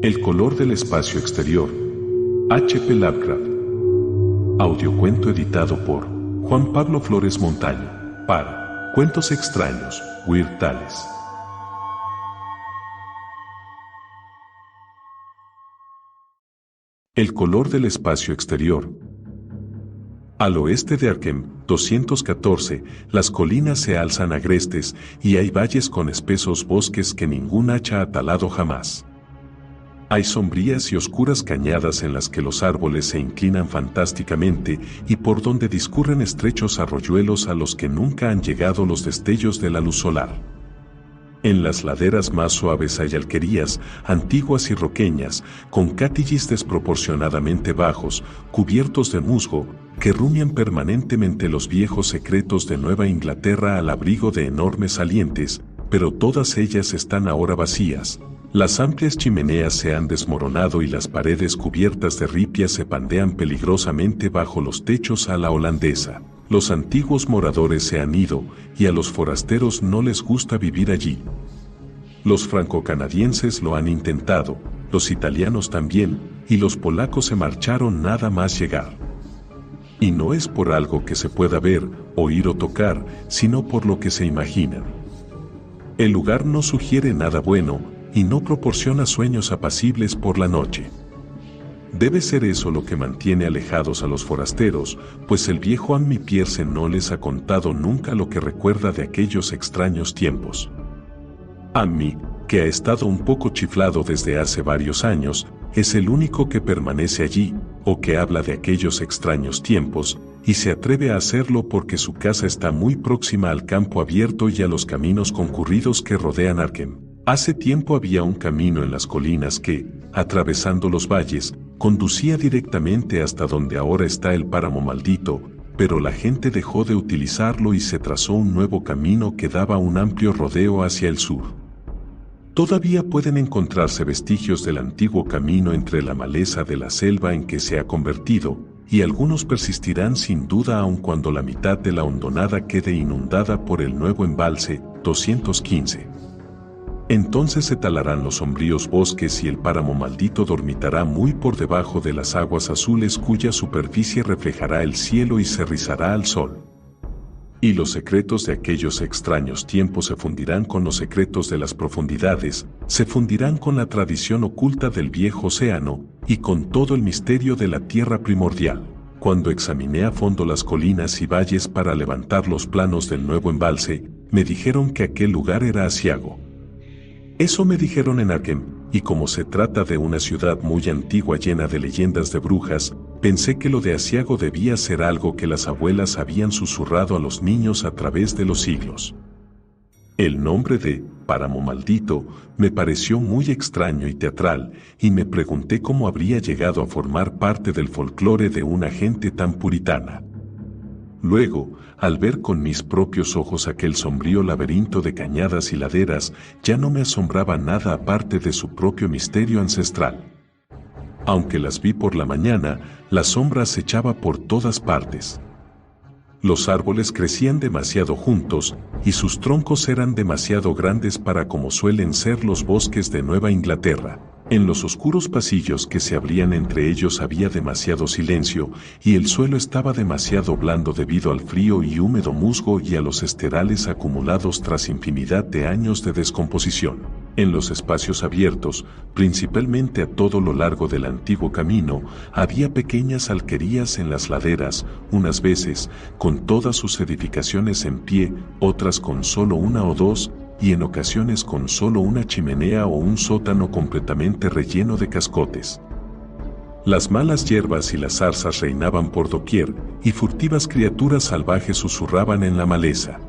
El color del espacio exterior. H.P. Lovecraft. Audiocuento editado por Juan Pablo Flores Montaño. Para Cuentos Extraños, Weird Tales. El color del espacio exterior. Al oeste de Arkham, 214, las colinas se alzan agrestes y hay valles con espesos bosques que ningún hacha ha talado jamás. Hay sombrías y oscuras cañadas en las que los árboles se inclinan fantásticamente y por donde discurren estrechos arroyuelos a los que nunca han llegado los destellos de la luz solar. En las laderas más suaves hay alquerías, antiguas y roqueñas, con cátillis desproporcionadamente bajos, cubiertos de musgo, que rumian permanentemente los viejos secretos de Nueva Inglaterra al abrigo de enormes salientes, pero todas ellas están ahora vacías. Las amplias chimeneas se han desmoronado y las paredes cubiertas de ripia se pandean peligrosamente bajo los techos a la holandesa. Los antiguos moradores se han ido y a los forasteros no les gusta vivir allí. Los franco-canadienses lo han intentado, los italianos también, y los polacos se marcharon nada más llegar. Y no es por algo que se pueda ver, oír o tocar, sino por lo que se imaginan. El lugar no sugiere nada bueno y no proporciona sueños apacibles por la noche. Debe ser eso lo que mantiene alejados a los forasteros, pues el viejo Ammi Pierce no les ha contado nunca lo que recuerda de aquellos extraños tiempos. Ammi, que ha estado un poco chiflado desde hace varios años, es el único que permanece allí, o que habla de aquellos extraños tiempos, y se atreve a hacerlo porque su casa está muy próxima al campo abierto y a los caminos concurridos que rodean Arkham. Hace tiempo había un camino en las colinas que, atravesando los valles, conducía directamente hasta donde ahora está el páramo maldito, pero la gente dejó de utilizarlo y se trazó un nuevo camino que daba un amplio rodeo hacia el sur. Todavía pueden encontrarse vestigios del antiguo camino entre la maleza de la selva en que se ha convertido, y algunos persistirán sin duda aun cuando la mitad de la hondonada quede inundada por el nuevo embalse, 215. Entonces se talarán los sombríos bosques y el páramo maldito dormitará muy por debajo de las aguas azules cuya superficie reflejará el cielo y se rizará al sol. Y los secretos de aquellos extraños tiempos se fundirán con los secretos de las profundidades, se fundirán con la tradición oculta del viejo océano y con todo el misterio de la tierra primordial. Cuando examiné a fondo las colinas y valles para levantar los planos del nuevo embalse, me dijeron que aquel lugar era Asiago. Eso me dijeron en Arkham, y como se trata de una ciudad muy antigua llena de leyendas de brujas, pensé que lo de Asiago debía ser algo que las abuelas habían susurrado a los niños a través de los siglos. El nombre de Páramo Maldito me pareció muy extraño y teatral, y me pregunté cómo habría llegado a formar parte del folclore de una gente tan puritana. Luego, al ver con mis propios ojos aquel sombrío laberinto de cañadas y laderas, ya no me asombraba nada aparte de su propio misterio ancestral. Aunque las vi por la mañana, la sombra acechaba por todas partes. Los árboles crecían demasiado juntos, y sus troncos eran demasiado grandes para como suelen ser los bosques de Nueva Inglaterra. En los oscuros pasillos que se abrían entre ellos había demasiado silencio, y el suelo estaba demasiado blando debido al frío y húmedo musgo y a los esterales acumulados tras infinidad de años de descomposición. En los espacios abiertos, principalmente a todo lo largo del antiguo camino, había pequeñas alquerías en las laderas, unas veces con todas sus edificaciones en pie, otras con solo una o dos, y en ocasiones con solo una chimenea o un sótano completamente relleno de cascotes. Las malas hierbas y las zarzas reinaban por doquier, y furtivas criaturas salvajes susurraban en la maleza.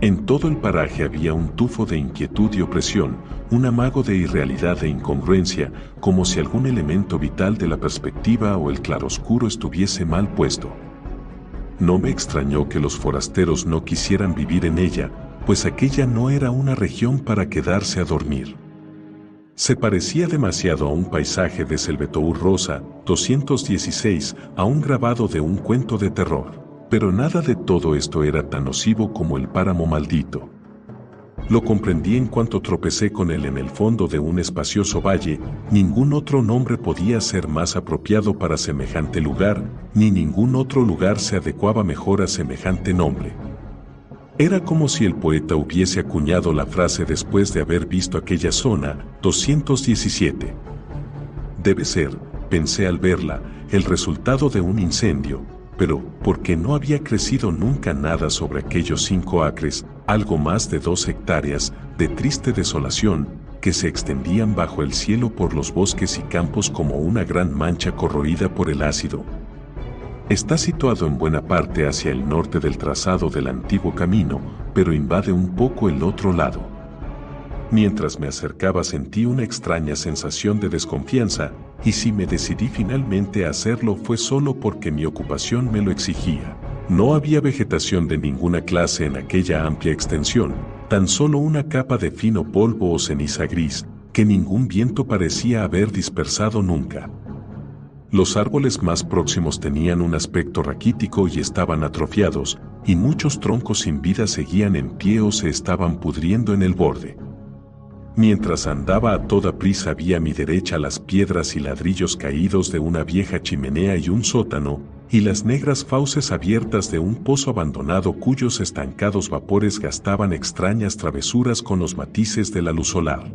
En todo el paraje había un tufo de inquietud y opresión, un amago de irrealidad e incongruencia, como si algún elemento vital de la perspectiva o el claroscuro estuviese mal puesto. No me extrañó que los forasteros no quisieran vivir en ella, pues aquella no era una región para quedarse a dormir. Se parecía demasiado a un paisaje de Selvetur Rosa, 216, a un grabado de un cuento de terror. Pero nada de todo esto era tan nocivo como el páramo maldito. Lo comprendí en cuanto tropecé con él en el fondo de un espacioso valle. Ningún otro nombre podía ser más apropiado para semejante lugar, ni ningún otro lugar se adecuaba mejor a semejante nombre. Era como si el poeta hubiese acuñado la frase después de haber visto aquella zona. 217. Debe ser, pensé al verla, el resultado de un incendio, pero, porque no había crecido nunca nada sobre aquellos 5 acres, algo más de 2 hectáreas, de triste desolación, que se extendían bajo el cielo por los bosques y campos como una gran mancha corroída por el ácido. Está situado en buena parte hacia el norte del trazado del antiguo camino, pero invade un poco el otro lado. Mientras me acercaba sentí una extraña sensación de desconfianza, y si me decidí finalmente a hacerlo fue solo porque mi ocupación me lo exigía. No había vegetación de ninguna clase en aquella amplia extensión, tan solo una capa de fino polvo o ceniza gris, que ningún viento parecía haber dispersado nunca. Los árboles más próximos tenían un aspecto raquítico y estaban atrofiados, y muchos troncos sin vida seguían en pie o se estaban pudriendo en el borde. Mientras andaba a toda prisa vi a mi derecha las piedras y ladrillos caídos de una vieja chimenea y un sótano, y las negras fauces abiertas de un pozo abandonado cuyos estancados vapores gastaban extrañas travesuras con los matices de la luz solar.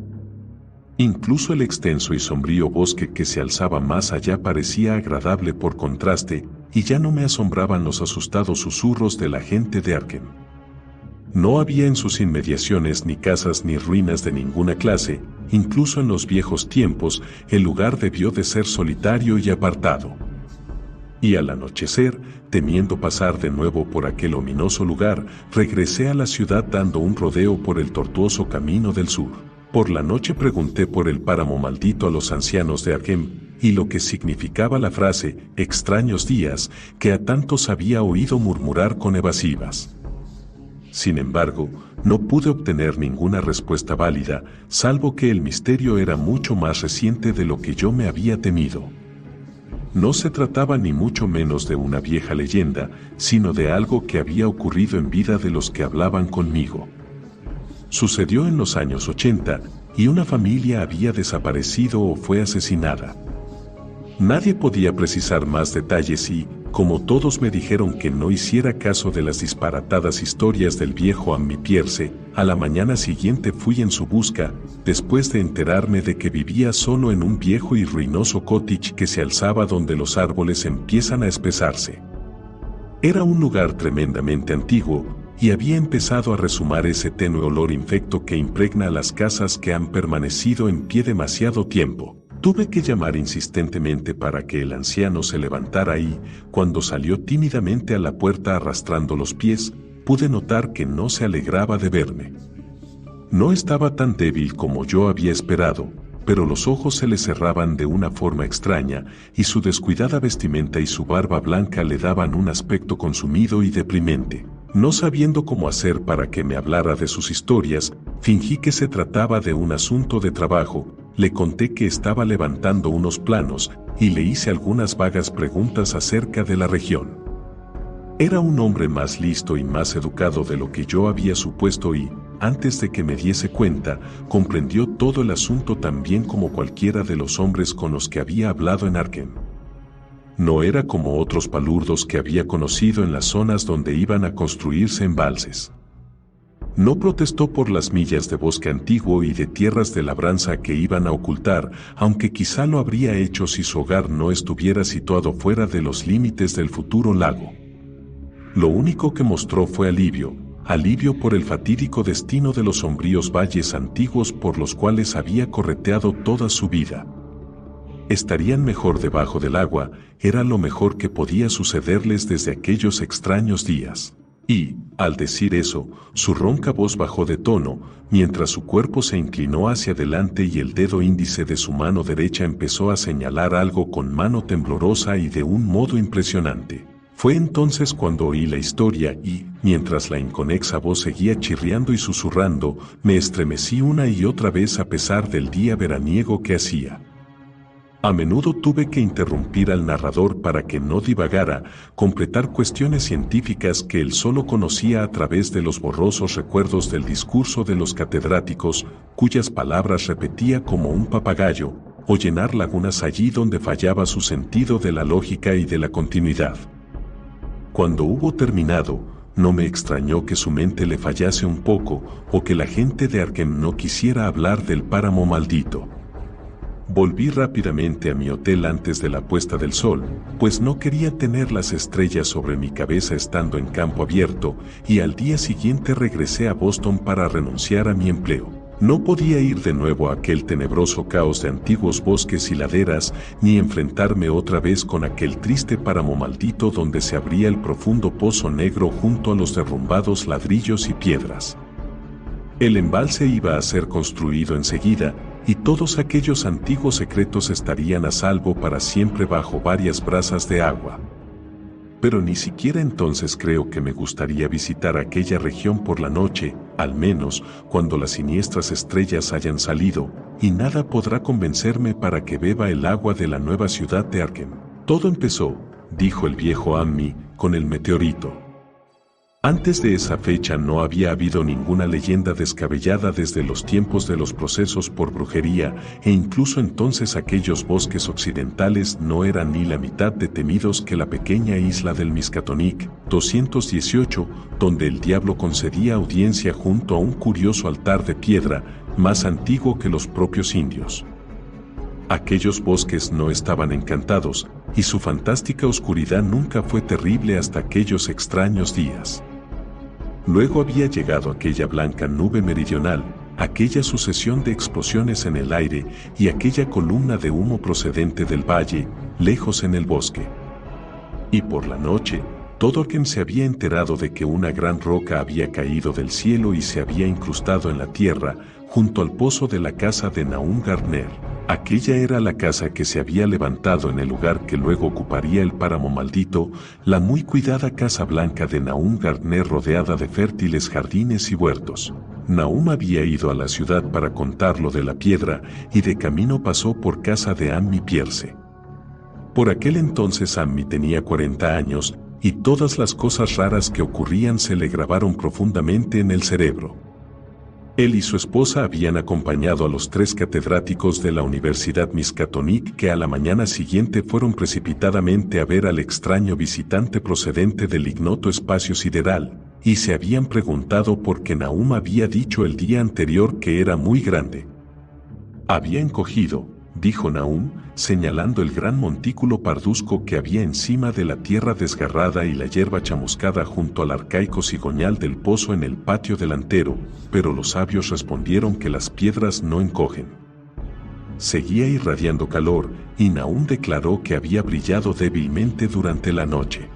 Incluso el extenso y sombrío bosque que se alzaba más allá parecía agradable por contraste, y ya no me asombraban los asustados susurros de la gente de Arkham. No había en sus inmediaciones ni casas ni ruinas de ninguna clase, incluso en los viejos tiempos, el lugar debió de ser solitario y apartado. Y al anochecer, temiendo pasar de nuevo por aquel ominoso lugar, regresé a la ciudad dando un rodeo por el tortuoso camino del sur. Por la noche pregunté por el páramo maldito a los ancianos de Arkham, y lo que significaba la frase, extraños días, que a tantos había oído murmurar con evasivas. Sin embargo, no pude obtener ninguna respuesta válida, salvo que el misterio era mucho más reciente de lo que yo me había temido. No se trataba ni mucho menos de una vieja leyenda, sino de algo que había ocurrido en vida de los que hablaban conmigo. Sucedió en los años 80, y una familia había desaparecido o fue asesinada. Nadie podía precisar más detalles y, como todos me dijeron que no hiciera caso de las disparatadas historias del viejo Ammi Pierce, a la mañana siguiente fui en su busca, después de enterarme de que vivía solo en un viejo y ruinoso cottage que se alzaba donde los árboles empiezan a espesarse. Era un lugar tremendamente antiguo, y había empezado a resumar ese tenue olor infecto que impregna las casas que han permanecido en pie demasiado tiempo. Tuve que llamar insistentemente para que el anciano se levantara y, cuando salió tímidamente a la puerta arrastrando los pies, pude notar que no se alegraba de verme. No estaba tan débil como yo había esperado, pero los ojos se le cerraban de una forma extraña, y su descuidada vestimenta y su barba blanca le daban un aspecto consumido y deprimente. No sabiendo cómo hacer para que me hablara de sus historias, fingí que se trataba de un asunto de trabajo, le conté que estaba levantando unos planos, y le hice algunas vagas preguntas acerca de la región. Era un hombre más listo y más educado de lo que yo había supuesto y, antes de que me diese cuenta, comprendió todo el asunto tan bien como cualquiera de los hombres con los que había hablado en Arkham. No era como otros palurdos que había conocido en las zonas donde iban a construirse embalses. No protestó por las millas de bosque antiguo y de tierras de labranza que iban a ocultar, aunque quizá lo habría hecho si su hogar no estuviera situado fuera de los límites del futuro lago. Lo único que mostró fue alivio por el fatídico destino de los sombríos valles antiguos por los cuales había correteado toda su vida. Estarían mejor debajo del agua, era lo mejor que podía sucederles desde aquellos extraños días. Y, al decir eso, su ronca voz bajó de tono, mientras su cuerpo se inclinó hacia adelante y el dedo índice de su mano derecha empezó a señalar algo con mano temblorosa y de un modo impresionante. Fue entonces cuando oí la historia y, mientras la inconexa voz seguía chirriando y susurrando, me estremecí una y otra vez a pesar del día veraniego que hacía. A menudo tuve que interrumpir al narrador para que no divagara, completar cuestiones científicas que él solo conocía a través de los borrosos recuerdos del discurso de los catedráticos, cuyas palabras repetía como un papagayo, o llenar lagunas allí donde fallaba su sentido de la lógica y de la continuidad. Cuando hubo terminado, no me extrañó que su mente le fallase un poco, o que la gente de Arkham no quisiera hablar del páramo maldito. Volví rápidamente a mi hotel antes de la puesta del sol, pues no quería tener las estrellas sobre mi cabeza estando en campo abierto, y al día siguiente regresé a Boston para renunciar a mi empleo. No podía ir de nuevo a aquel tenebroso caos de antiguos bosques y laderas, ni enfrentarme otra vez con aquel triste páramo maldito donde se abría el profundo pozo negro junto a los derrumbados ladrillos y piedras. El embalse iba a ser construido enseguida, y todos aquellos antiguos secretos estarían a salvo para siempre bajo varias brazas de agua. Pero ni siquiera entonces creo que me gustaría visitar aquella región por la noche, al menos cuando las siniestras estrellas hayan salido, y nada podrá convencerme para que beba el agua de la nueva ciudad de Arkham. Todo empezó, dijo el viejo Ammi, con el meteorito. Antes de esa fecha no había habido ninguna leyenda descabellada desde los tiempos de los procesos por brujería, e incluso entonces aquellos bosques occidentales no eran ni la mitad de temidos que la pequeña isla del Miskatonic, 218, donde el diablo concedía audiencia junto a un curioso altar de piedra, más antiguo que los propios indios. Aquellos bosques no estaban encantados, y su fantástica oscuridad nunca fue terrible hasta aquellos extraños días. Luego había llegado aquella blanca nube meridional, aquella sucesión de explosiones en el aire y aquella columna de humo procedente del valle, lejos en el bosque. Y por la noche, todo quien se había enterado de que una gran roca había caído del cielo y se había incrustado en la tierra, junto al pozo de la casa de Nahum Gardner. Aquella era la casa que se había levantado en el lugar que luego ocuparía el páramo maldito, la muy cuidada casa blanca de Nahum Gardner rodeada de fértiles jardines y huertos. Nahum había ido a la ciudad para contar lo de la piedra y de camino pasó por casa de Ammi Pierce. Por aquel entonces Ammi tenía 40 años y todas las cosas raras que ocurrían se le grabaron profundamente en el cerebro. Él y su esposa habían acompañado a los 3 catedráticos de la Universidad Miskatonic que a la mañana siguiente fueron precipitadamente a ver al extraño visitante procedente del ignoto espacio sideral, y se habían preguntado por qué Nahum había dicho el día anterior que era muy grande. Había encogido, dijo Nahum, señalando el gran montículo parduzco que había encima de la tierra desgarrada y la hierba chamuscada junto al arcaico cigoñal del pozo en el patio delantero, pero los sabios respondieron que las piedras no encogen. Seguía irradiando calor, y Nahum declaró que había brillado débilmente durante la noche.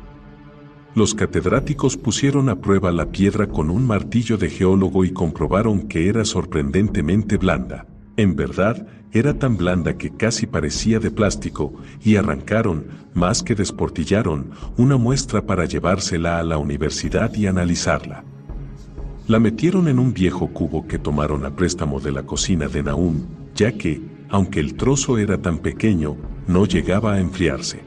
Los catedráticos pusieron a prueba la piedra con un martillo de geólogo y comprobaron que era sorprendentemente blanda. En verdad, era tan blanda que casi parecía de plástico, y arrancaron, más que desportillaron, una muestra para llevársela a la universidad y analizarla. La metieron en un viejo cubo que tomaron a préstamo de la cocina de Nahum, ya que, aunque el trozo era tan pequeño, no llegaba a enfriarse.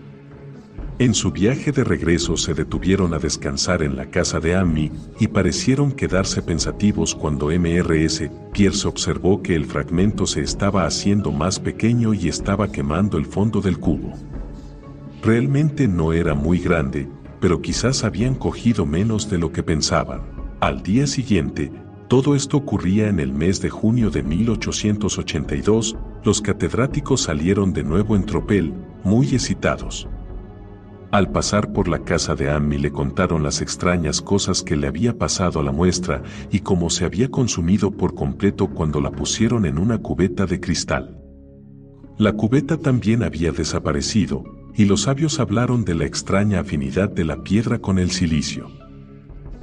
En su viaje de regreso se detuvieron a descansar en la casa de Ammi y parecieron quedarse pensativos cuando Mrs. Pierce observó que el fragmento se estaba haciendo más pequeño y estaba quemando el fondo del cubo. Realmente no era muy grande, pero quizás habían cogido menos de lo que pensaban. Al día siguiente, todo esto ocurría en el mes de junio de 1882, los catedráticos salieron de nuevo en tropel, muy excitados. Al pasar por la casa de Ammi le contaron las extrañas cosas que le había pasado a la muestra y cómo se había consumido por completo cuando la pusieron en una cubeta de cristal. La cubeta también había desaparecido, y los sabios hablaron de la extraña afinidad de la piedra con el silicio.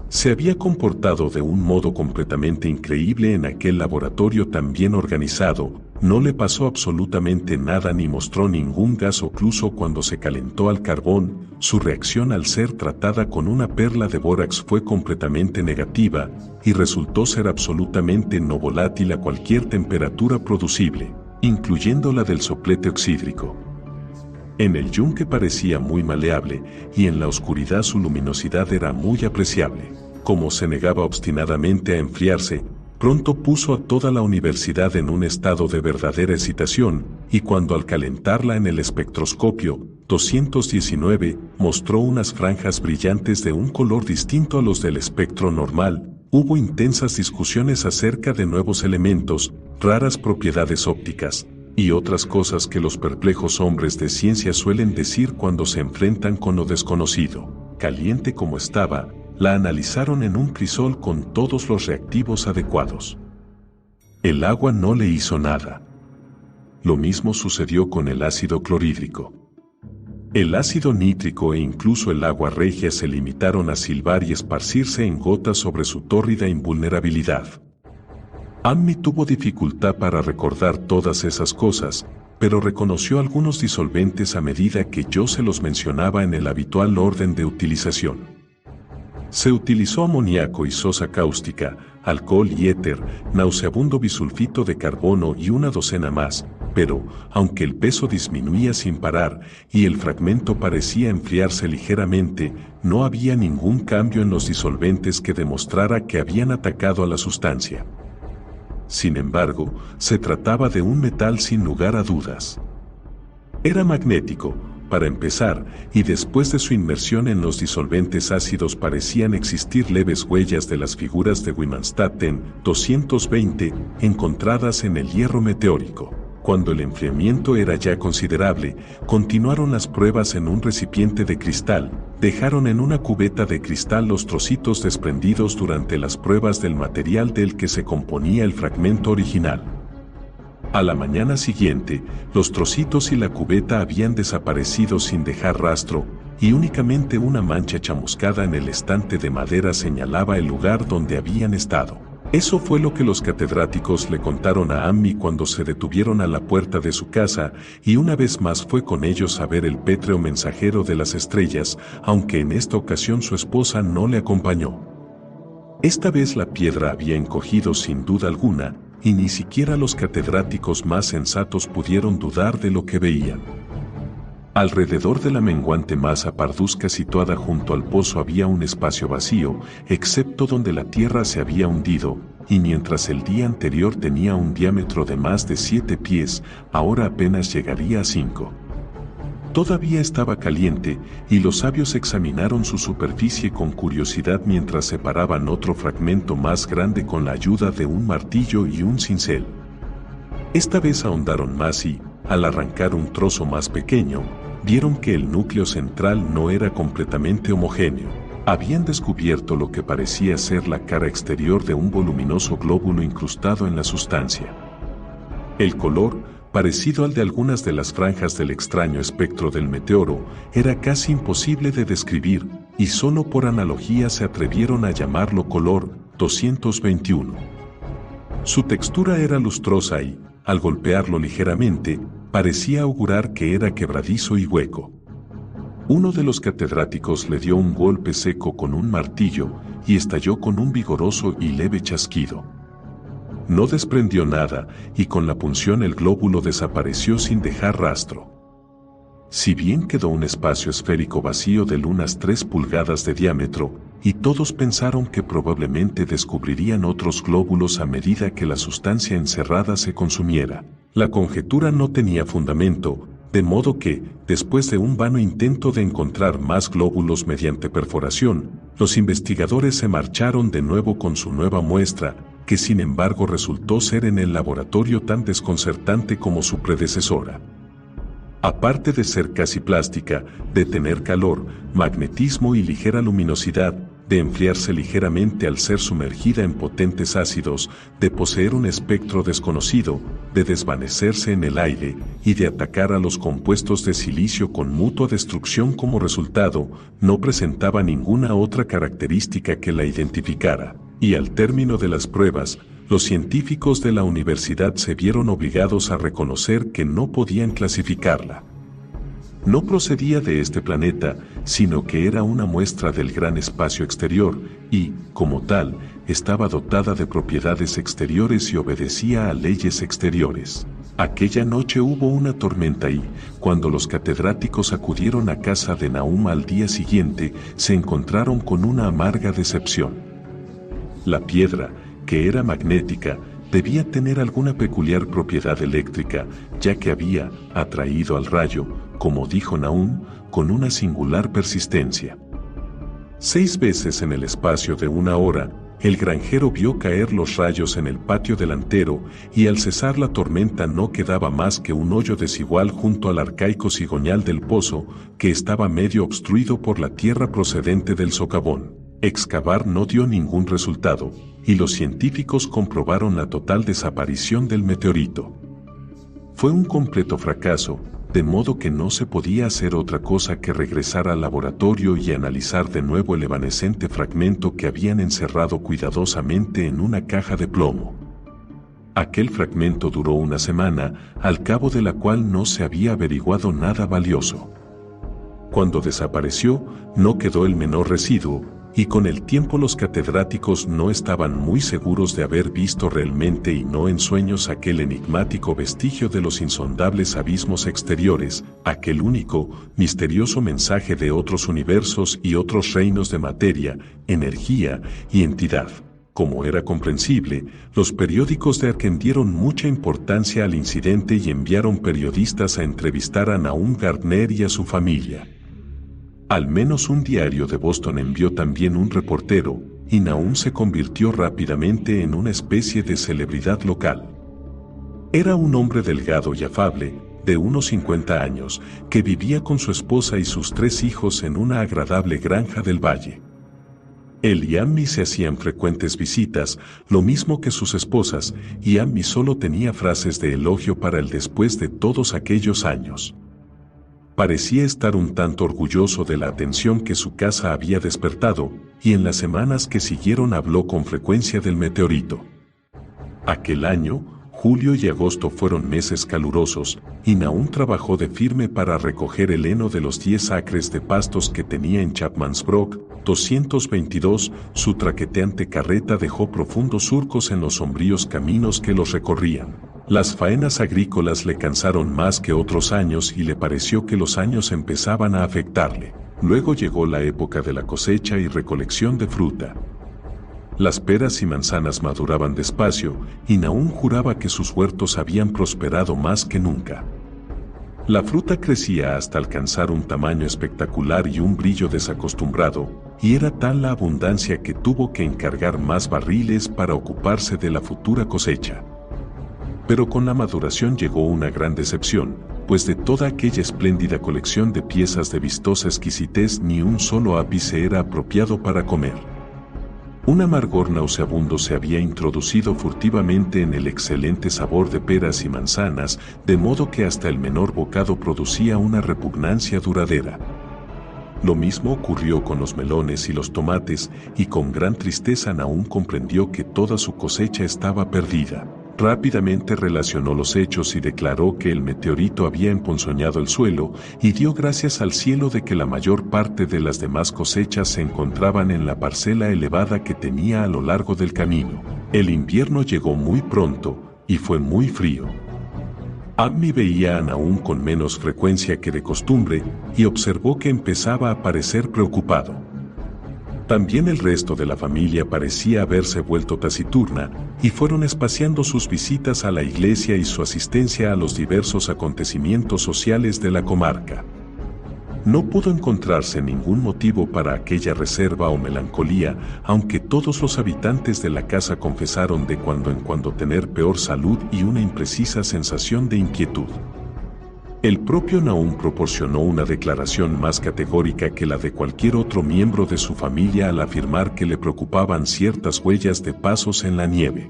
Se había comportado de un modo completamente increíble en aquel laboratorio tan bien organizado, no le pasó absolutamente nada ni mostró ningún gas ocluso cuando se calentó al carbón, su reacción al ser tratada con una perla de bórax fue completamente negativa, y resultó ser absolutamente no volátil a cualquier temperatura producible. incluyendo la del soplete oxídrico. En el yunque parecía muy maleable y en la oscuridad su luminosidad era muy apreciable. Como se negaba obstinadamente a enfriarse, pronto puso a toda la universidad en un estado de verdadera excitación, y cuando al calentarla en el espectroscopio 219 mostró unas franjas brillantes de un color distinto a los del espectro normal, hubo intensas discusiones acerca de nuevos elementos, raras propiedades ópticas, y otras cosas que los perplejos hombres de ciencia suelen decir cuando se enfrentan con lo desconocido. Caliente como estaba, la analizaron en un crisol con todos los reactivos adecuados. El agua no le hizo nada. Lo mismo sucedió con el ácido clorhídrico. El ácido nítrico e incluso el agua regia se limitaron a silbar y esparcirse en gotas sobre su tórrida invulnerabilidad. Ammi tuvo dificultad para recordar todas esas cosas, pero reconoció algunos disolventes a medida que yo se los mencionaba en el habitual orden de utilización. Se utilizó amoníaco y sosa cáustica, alcohol y éter, nauseabundo bisulfito de carbono y una docena más, pero, aunque el peso disminuía sin parar y el fragmento parecía enfriarse ligeramente, no había ningún cambio en los disolventes que demostrara que habían atacado a la sustancia. Sin embargo, se trataba de un metal sin lugar a dudas. Era magnético, para empezar, y después de su inmersión en los disolventes ácidos parecían existir leves huellas de las figuras de Wilmanstätten 220 encontradas en el hierro meteórico. Cuando el enfriamiento era ya considerable, continuaron las pruebas en un recipiente de cristal, dejaron en una cubeta de cristal los trocitos desprendidos durante las pruebas del material del que se componía el fragmento original. A la mañana siguiente, los trocitos y la cubeta habían desaparecido sin dejar rastro, y únicamente una mancha chamuscada en el estante de madera señalaba el lugar donde habían estado. Eso fue lo que los catedráticos le contaron a Ammi cuando se detuvieron a la puerta de su casa, y una vez más fue con ellos a ver el pétreo mensajero de las estrellas, aunque en esta ocasión su esposa no le acompañó. Esta vez la piedra había encogido sin duda alguna, y ni siquiera los catedráticos más sensatos pudieron dudar de lo que veían. Alrededor de la menguante masa parduzca situada junto al pozo había un espacio vacío, excepto donde la tierra se había hundido, y mientras el día anterior tenía un diámetro de más de 7 pies, ahora apenas llegaría a 5. Todavía estaba caliente, y los sabios examinaron su superficie con curiosidad mientras separaban otro fragmento más grande con la ayuda de un martillo y un cincel. Esta vez ahondaron más y, al arrancar un trozo más pequeño, vieron que el núcleo central no era completamente homogéneo. Habían descubierto lo que parecía ser la cara exterior de un voluminoso glóbulo incrustado en la sustancia. El color, parecido al de algunas de las franjas del extraño espectro del meteoro, era casi imposible de describir, y solo por analogía se atrevieron a llamarlo color 221. Su textura era lustrosa y, al golpearlo ligeramente, parecía augurar que era quebradizo y hueco. Uno de los catedráticos le dio un golpe seco con un martillo y estalló con un vigoroso y leve chasquido. No desprendió nada y con la punción el glóbulo desapareció sin dejar rastro. Si bien quedó un espacio esférico vacío de unas 3 pulgadas de diámetro, y todos pensaron que probablemente descubrirían otros glóbulos a medida que la sustancia encerrada se consumiera. La conjetura no tenía fundamento, de modo que, después de un vano intento de encontrar más glóbulos mediante perforación, los investigadores se marcharon de nuevo con su nueva muestra, que sin embargo resultó ser en el laboratorio tan desconcertante como su predecesora. Aparte de ser casi plástica, de tener calor, magnetismo y ligera luminosidad, de enfriarse ligeramente al ser sumergida en potentes ácidos, de poseer un espectro desconocido, de desvanecerse en el aire y de atacar a los compuestos de silicio con mutua destrucción como resultado, no presentaba ninguna otra característica que la identificara, y al término de las pruebas, los científicos de la universidad se vieron obligados a reconocer que no podían clasificarla. No procedía de este planeta, sino que era una muestra del gran espacio exterior y, como tal, estaba dotada de propiedades exteriores y obedecía a leyes exteriores. Aquella noche hubo una tormenta y, cuando los catedráticos acudieron a casa de Nahum al día siguiente, se encontraron con una amarga decepción. La piedra, que era magnética, debía tener alguna peculiar propiedad eléctrica, ya que había atraído al rayo, como dijo Nahum, con una singular persistencia. 6 veces en el espacio de 1 hora, el granjero vio caer los rayos en el patio delantero y al cesar la tormenta no quedaba más que un hoyo desigual junto al arcaico cigoñal del pozo, que estaba medio obstruido por la tierra procedente del socavón. Excavar no dio ningún resultado, y los científicos comprobaron la total desaparición del meteorito. Fue un completo fracaso, de modo que no se podía hacer otra cosa que regresar al laboratorio y analizar de nuevo el evanescente fragmento que habían encerrado cuidadosamente en una caja de plomo. Aquel fragmento duró 1 semana, al cabo de la cual no se había averiguado nada valioso. Cuando desapareció, no quedó el menor residuo, y con el tiempo los catedráticos no estaban muy seguros de haber visto realmente y no en sueños aquel enigmático vestigio de los insondables abismos exteriores, aquel único, misterioso mensaje de otros universos y otros reinos de materia, energía y entidad. Como era comprensible, los periódicos de Arkham dieron mucha importancia al incidente y enviaron periodistas a entrevistar a Nahum Gardner y a su familia. Al menos un diario de Boston envió también un reportero, y Nahum se convirtió rápidamente en una especie de celebridad local. Era un hombre delgado y afable, de unos 50 años, que vivía con su esposa y sus 3 hijos en una agradable granja del valle. Él y Amy se hacían frecuentes visitas, lo mismo que sus esposas, y Amy solo tenía frases de elogio para él después de todos aquellos años. Parecía estar un tanto orgulloso de la atención que su casa había despertado, y en las semanas que siguieron habló con frecuencia del meteorito. Aquel año, julio y agosto fueron meses calurosos, y Nahum trabajó de firme para recoger el heno de los 10 acres de pastos que tenía en Chapman's Brook, 222, su traqueteante carreta dejó profundos surcos en los sombríos caminos que los recorrían. Las faenas agrícolas le cansaron más que otros años y le pareció que los años empezaban a afectarle. Luego llegó la época de la cosecha y recolección de fruta. Las peras y manzanas maduraban despacio, y Nahum juraba que sus huertos habían prosperado más que nunca. La fruta crecía hasta alcanzar un tamaño espectacular y un brillo desacostumbrado, y era tal la abundancia que tuvo que encargar más barriles para ocuparse de la futura cosecha. Pero con la maduración llegó una gran decepción, pues de toda aquella espléndida colección de piezas de vistosa exquisitez ni un solo ápice era apropiado para comer. Un amargor nauseabundo se había introducido furtivamente en el excelente sabor de peras y manzanas, de modo que hasta el menor bocado producía una repugnancia duradera. Lo mismo ocurrió con los melones y los tomates, y con gran tristeza Nahum comprendió que toda su cosecha estaba perdida. Rápidamente relacionó los hechos y declaró que el meteorito había emponzoñado el suelo, y dio gracias al cielo de que la mayor parte de las demás cosechas se encontraban en la parcela elevada que tenía a lo largo del camino. El invierno llegó muy pronto, y fue muy frío. Amy veía a Nahum con menos frecuencia que de costumbre, y observó que empezaba a parecer preocupado. También el resto de la familia parecía haberse vuelto taciturna, y fueron espaciando sus visitas a la iglesia y su asistencia a los diversos acontecimientos sociales de la comarca. No pudo encontrarse ningún motivo para aquella reserva o melancolía, aunque todos los habitantes de la casa confesaron de cuando en cuando tener peor salud y una imprecisa sensación de inquietud. El propio Nahum proporcionó una declaración más categórica que la de cualquier otro miembro de su familia al afirmar que le preocupaban ciertas huellas de pasos en la nieve.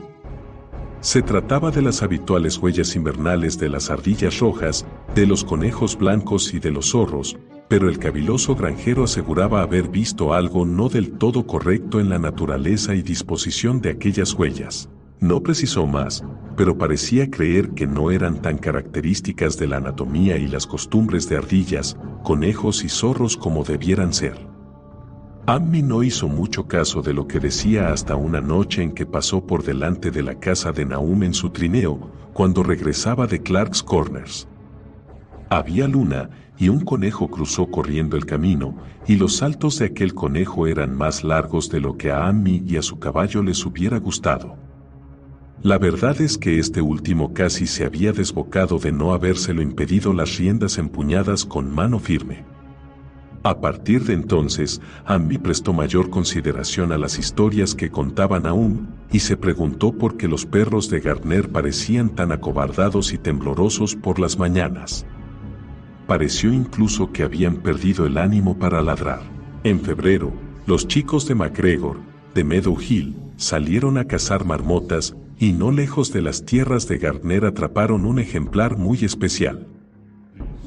Se trataba de las habituales huellas invernales de las ardillas rojas, de los conejos blancos y de los zorros, pero el caviloso granjero aseguraba haber visto algo no del todo correcto en la naturaleza y disposición de aquellas huellas. No precisó más, pero parecía creer que no eran tan características de la anatomía y las costumbres de ardillas, conejos y zorros como debieran ser. Amy no hizo mucho caso de lo que decía hasta una noche en que pasó por delante de la casa de Nahum en su trineo, cuando regresaba de Clark's Corners. Había luna, y un conejo cruzó corriendo el camino, y los saltos de aquel conejo eran más largos de lo que a Amy y a su caballo les hubiera gustado. La verdad es que este último casi se había desbocado de no habérselo impedido las riendas empuñadas con mano firme. A partir de entonces, Amy prestó mayor consideración a las historias que contaban aún, y se preguntó por qué los perros de Gardner parecían tan acobardados y temblorosos por las mañanas. Pareció incluso que habían perdido el ánimo para ladrar. En febrero, los chicos de McGregor, de Meadow Hill, salieron a cazar marmotas, y no lejos de las tierras de Gardner atraparon un ejemplar muy especial.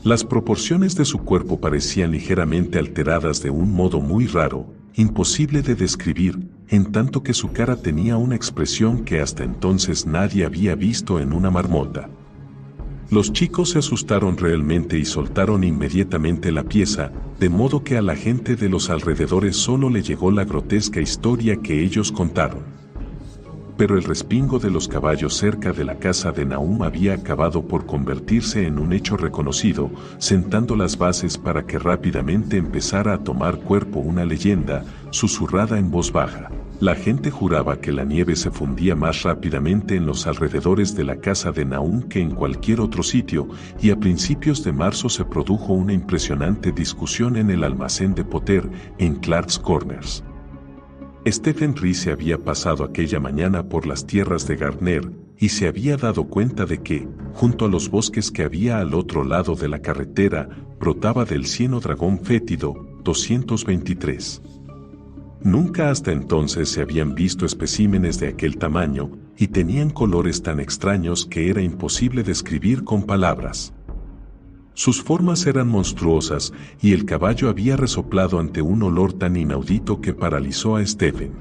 Las proporciones de su cuerpo parecían ligeramente alteradas de un modo muy raro, imposible de describir, en tanto que su cara tenía una expresión que hasta entonces nadie había visto en una marmota. Los chicos se asustaron realmente y soltaron inmediatamente la pieza, de modo que a la gente de los alrededores solo le llegó la grotesca historia que ellos contaron. Pero el respingo de los caballos cerca de la casa de Nahum había acabado por convertirse en un hecho reconocido, sentando las bases para que rápidamente empezara a tomar cuerpo una leyenda, susurrada en voz baja. La gente juraba que la nieve se fundía más rápidamente en los alrededores de la casa de Nahum que en cualquier otro sitio, y a principios de marzo se produjo una impresionante discusión en el almacén de Potter, en Clark's Corners. Stephen Reese se había pasado aquella mañana por las tierras de Gardner, y se había dado cuenta de que, junto a los bosques que había al otro lado de la carretera, brotaba del cieno dragón fétido, 223. Nunca hasta entonces se habían visto especímenes de aquel tamaño, y tenían colores tan extraños que era imposible describir con palabras. Sus formas eran monstruosas, y el caballo había resoplado ante un olor tan inaudito que paralizó a Stephen.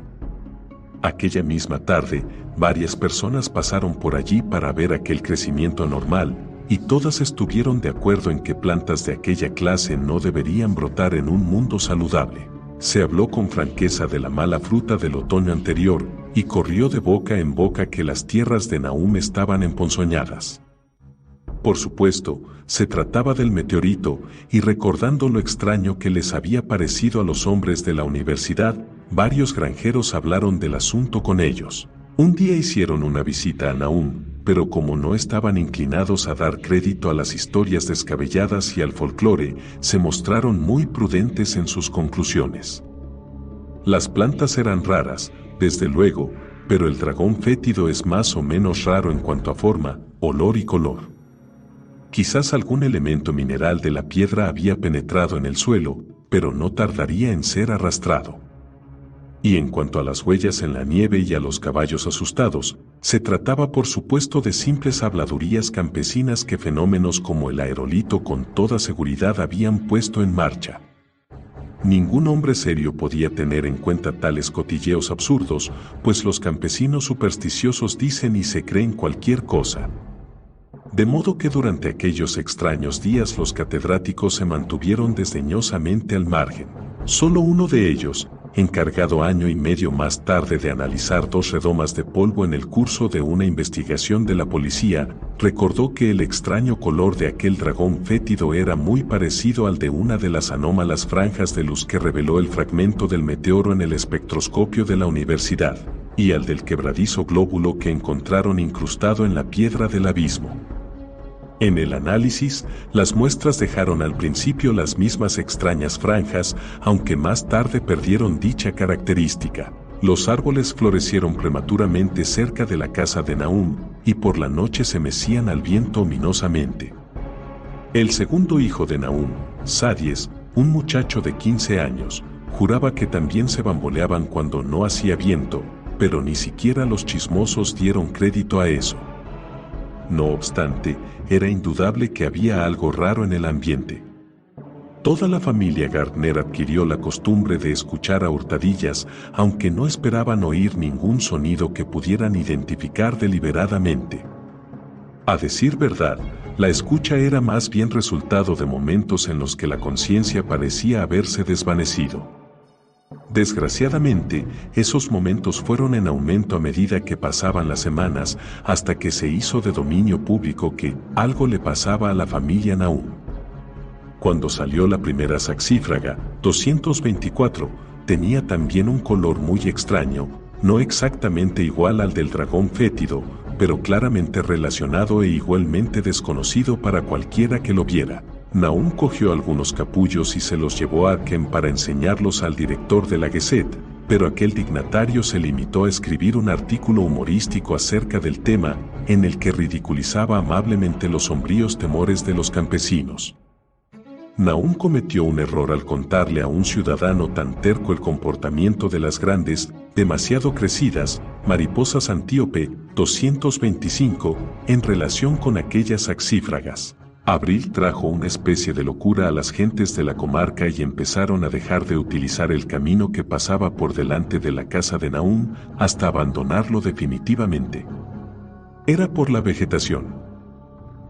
Aquella misma tarde, varias personas pasaron por allí para ver aquel crecimiento anormal, y todas estuvieron de acuerdo en que plantas de aquella clase no deberían brotar en un mundo saludable. Se habló con franqueza de la mala fruta del otoño anterior, y corrió de boca en boca que las tierras de Nahum estaban emponzoñadas. Por supuesto, se trataba del meteorito, y recordando lo extraño que les había parecido a los hombres de la universidad, varios granjeros hablaron del asunto con ellos. Un día hicieron una visita a Nahum, pero como no estaban inclinados a dar crédito a las historias descabelladas y al folclore, se mostraron muy prudentes en sus conclusiones. Las plantas eran raras, desde luego, pero el dragón fétido es más o menos raro en cuanto a forma, olor y color. Quizás algún elemento mineral de la piedra había penetrado en el suelo, pero no tardaría en ser arrastrado. Y en cuanto a las huellas en la nieve y a los caballos asustados, se trataba por supuesto de simples habladurías campesinas que fenómenos como el aerolito con toda seguridad habían puesto en marcha. Ningún hombre serio podía tener en cuenta tales cotilleos absurdos, pues los campesinos supersticiosos dicen y se creen cualquier cosa. De modo que durante aquellos extraños días los catedráticos se mantuvieron desdeñosamente al margen. Solo uno de ellos, encargado año y medio más tarde de analizar 2 redomas de polvo en el curso de una investigación de la policía, recordó que el extraño color de aquel dragón fétido era muy parecido al de una de las anómalas franjas de luz que reveló el fragmento del meteoro en el espectroscopio de la universidad, y al del quebradizo glóbulo que encontraron incrustado en la piedra del abismo. En el análisis, las muestras dejaron al principio las mismas extrañas franjas, aunque más tarde perdieron dicha característica. Los árboles florecieron prematuramente cerca de la casa de Nahum, y por la noche se mecían al viento ominosamente. El segundo hijo de Nahum, Sadies, un muchacho de 15 años, juraba que también se bamboleaban cuando no hacía viento, pero ni siquiera los chismosos dieron crédito a eso. No obstante, era indudable que había algo raro en el ambiente. Toda la familia Gardner adquirió la costumbre de escuchar a hurtadillas, aunque no esperaban oír ningún sonido que pudieran identificar deliberadamente. A decir verdad, la escucha era más bien resultado de momentos en los que la conciencia parecía haberse desvanecido. Desgraciadamente, esos momentos fueron en aumento a medida que pasaban las semanas, hasta que se hizo de dominio público que algo le pasaba a la familia Nahum. Cuando salió la primera saxífraga, 224, tenía también un color muy extraño, no exactamente igual al del dragón fétido, pero claramente relacionado e igualmente desconocido para cualquiera que lo viera. Nahum cogió algunos capullos y se los llevó a Arkham para enseñarlos al director de la Gazette, pero aquel dignatario se limitó a escribir un artículo humorístico acerca del tema, en el que ridiculizaba amablemente los sombríos temores de los campesinos. Nahum cometió un error al contarle a un ciudadano tan terco el comportamiento de las grandes, demasiado crecidas, mariposas antíope 225 en relación con aquellas saxífragas. Abril trajo una especie de locura a las gentes de la comarca y empezaron a dejar de utilizar el camino que pasaba por delante de la casa de Nahum hasta abandonarlo definitivamente. Era por la vegetación.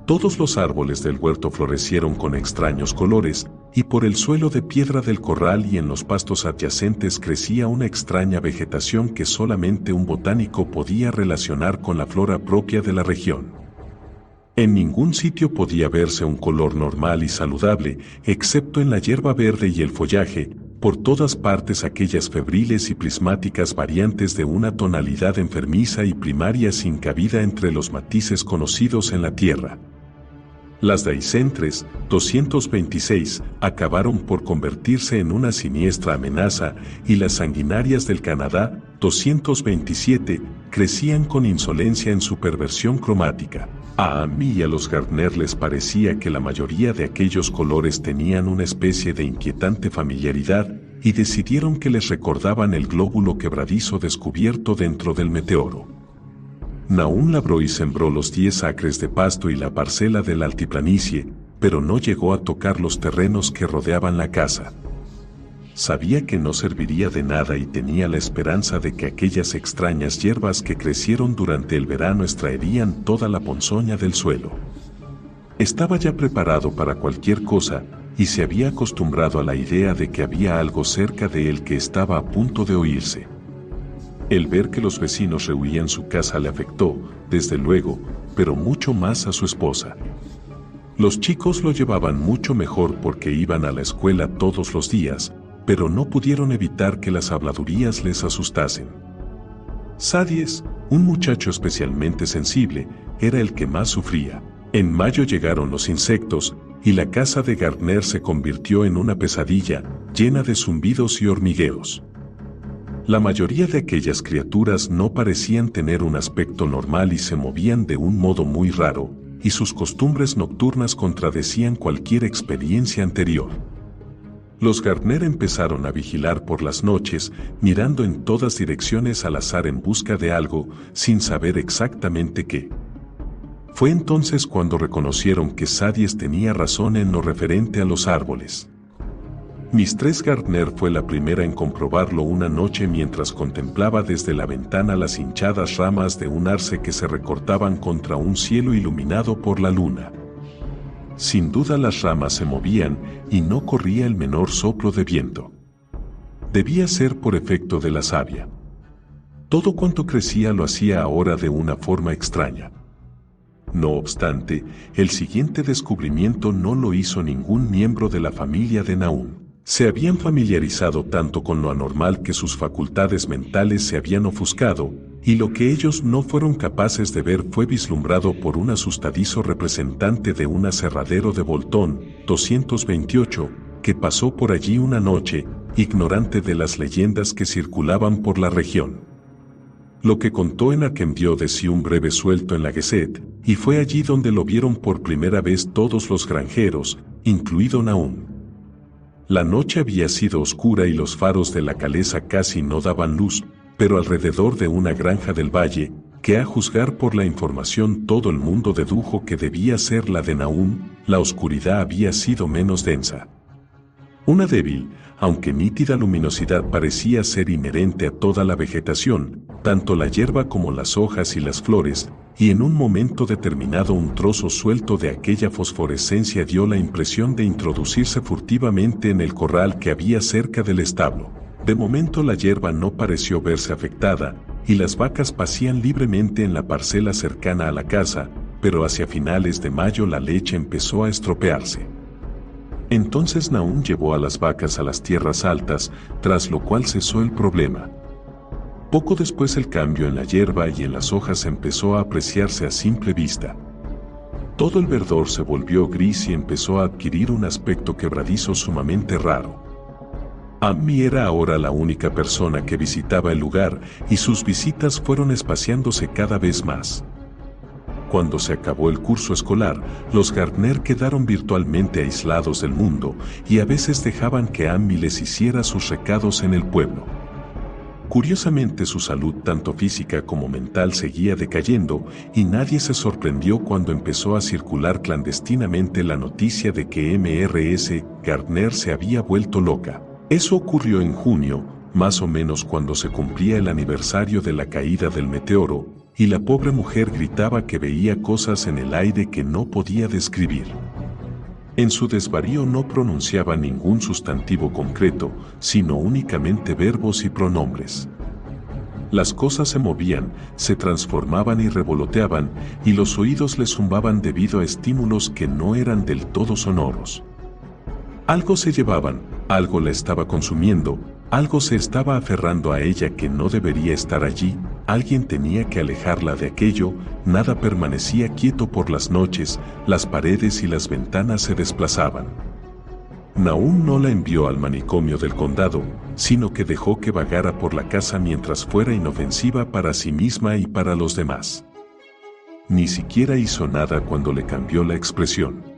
Todos los árboles del huerto florecieron con extraños colores, y por el suelo de piedra del corral y en los pastos adyacentes crecía una extraña vegetación que solamente un botánico podía relacionar con la flora propia de la región. En ningún sitio podía verse un color normal y saludable, excepto en la hierba verde y el follaje, por todas partes aquellas febriles y prismáticas variantes de una tonalidad enfermiza y primaria sin cabida entre los matices conocidos en la tierra. Las Dicentres, 226, acabaron por convertirse en una siniestra amenaza y las sanguinarias del Canadá, 227, crecían con insolencia en su perversión cromática. A mí y a los Gardner les parecía que la mayoría de aquellos colores tenían una especie de inquietante familiaridad y decidieron que les recordaban el glóbulo quebradizo descubierto dentro del meteoro. Nahum labró y sembró los 10 acres de pasto y la parcela de la altiplanicie, pero no llegó a tocar los terrenos que rodeaban la casa. Sabía que no serviría de nada y tenía la esperanza de que aquellas extrañas hierbas que crecieron durante el verano extraerían toda la ponzoña del suelo. Estaba ya preparado para cualquier cosa y se había acostumbrado a la idea de que había algo cerca de él que estaba a punto de oírse. El ver que los vecinos rehuían su casa le afectó, desde luego, pero mucho más a su esposa. Los chicos lo llevaban mucho mejor porque iban a la escuela todos los días, pero no pudieron evitar que las habladurías les asustasen. Sadies, un muchacho especialmente sensible, era el que más sufría. En mayo llegaron los insectos, y la casa de Gardner se convirtió en una pesadilla, llena de zumbidos y hormigueos. La mayoría de aquellas criaturas no parecían tener un aspecto normal y se movían de un modo muy raro, y sus costumbres nocturnas contradecían cualquier experiencia anterior. Los Gardner empezaron a vigilar por las noches, mirando en todas direcciones al azar en busca de algo, sin saber exactamente qué. Fue entonces cuando reconocieron que Sadies tenía razón en lo referente a los árboles. Mistress Gardner fue la primera en comprobarlo una noche mientras contemplaba desde la ventana las hinchadas ramas de un arce que se recortaban contra un cielo iluminado por la luna. Sin duda las ramas se movían y no corría el menor soplo de viento. Debía ser por efecto de la savia. Todo cuanto crecía lo hacía ahora de una forma extraña. No obstante, el siguiente descubrimiento no lo hizo ningún miembro de la familia de Nahum. Se habían familiarizado tanto con lo anormal que sus facultades mentales se habían ofuscado, y lo que ellos no fueron capaces de ver fue vislumbrado por un asustadizo representante de un aserradero de Bolton, 228, que pasó por allí una noche, ignorante de las leyendas que circulaban por la región. Lo que contó en Arkham dio de sí un breve suelto en la Gazette, y fue allí donde lo vieron por primera vez todos los granjeros, incluido Nahum. La noche había sido oscura y los faros de la caleza casi no daban luz, pero alrededor de una granja del valle, que a juzgar por la información todo el mundo dedujo que debía ser la de Nahum, la oscuridad había sido menos densa. Una débil, aunque nítida luminosidad parecía ser inherente a toda la vegetación, tanto la hierba como las hojas y las flores, y en un momento determinado un trozo suelto de aquella fosforescencia dio la impresión de introducirse furtivamente en el corral que había cerca del establo. De momento la hierba no pareció verse afectada, y las vacas pasían libremente en la parcela cercana a la casa, pero hacia finales de mayo la leche empezó a estropearse. Entonces Nahum llevó a las vacas a las tierras altas, tras lo cual cesó el problema. Poco después el cambio en la hierba y en las hojas empezó a apreciarse a simple vista. Todo el verdor se volvió gris y empezó a adquirir un aspecto quebradizo sumamente raro. Ammi era ahora la única persona que visitaba el lugar y sus visitas fueron espaciándose cada vez más. Cuando se acabó el curso escolar, los Gardner quedaron virtualmente aislados del mundo y a veces dejaban que Ammi les hiciera sus recados en el pueblo. Curiosamente su salud tanto física como mental seguía decayendo y nadie se sorprendió cuando empezó a circular clandestinamente la noticia de que Mrs. Gardner se había vuelto loca. Eso ocurrió en junio, más o menos cuando se cumplía el aniversario de la caída del meteoro, y la pobre mujer gritaba que veía cosas en el aire que no podía describir. En su desvarío no pronunciaba ningún sustantivo concreto, sino únicamente verbos y pronombres. Las cosas se movían, se transformaban y revoloteaban, y los oídos le zumbaban debido a estímulos que no eran del todo sonoros. Algo se llevaban, algo la estaba consumiendo, algo se estaba aferrando a ella que no debería estar allí, alguien tenía que alejarla de aquello, nada permanecía quieto por las noches, las paredes y las ventanas se desplazaban. Nahum no la envió al manicomio del condado, sino que dejó que vagara por la casa mientras fuera inofensiva para sí misma y para los demás. Ni siquiera hizo nada cuando le cambió la expresión.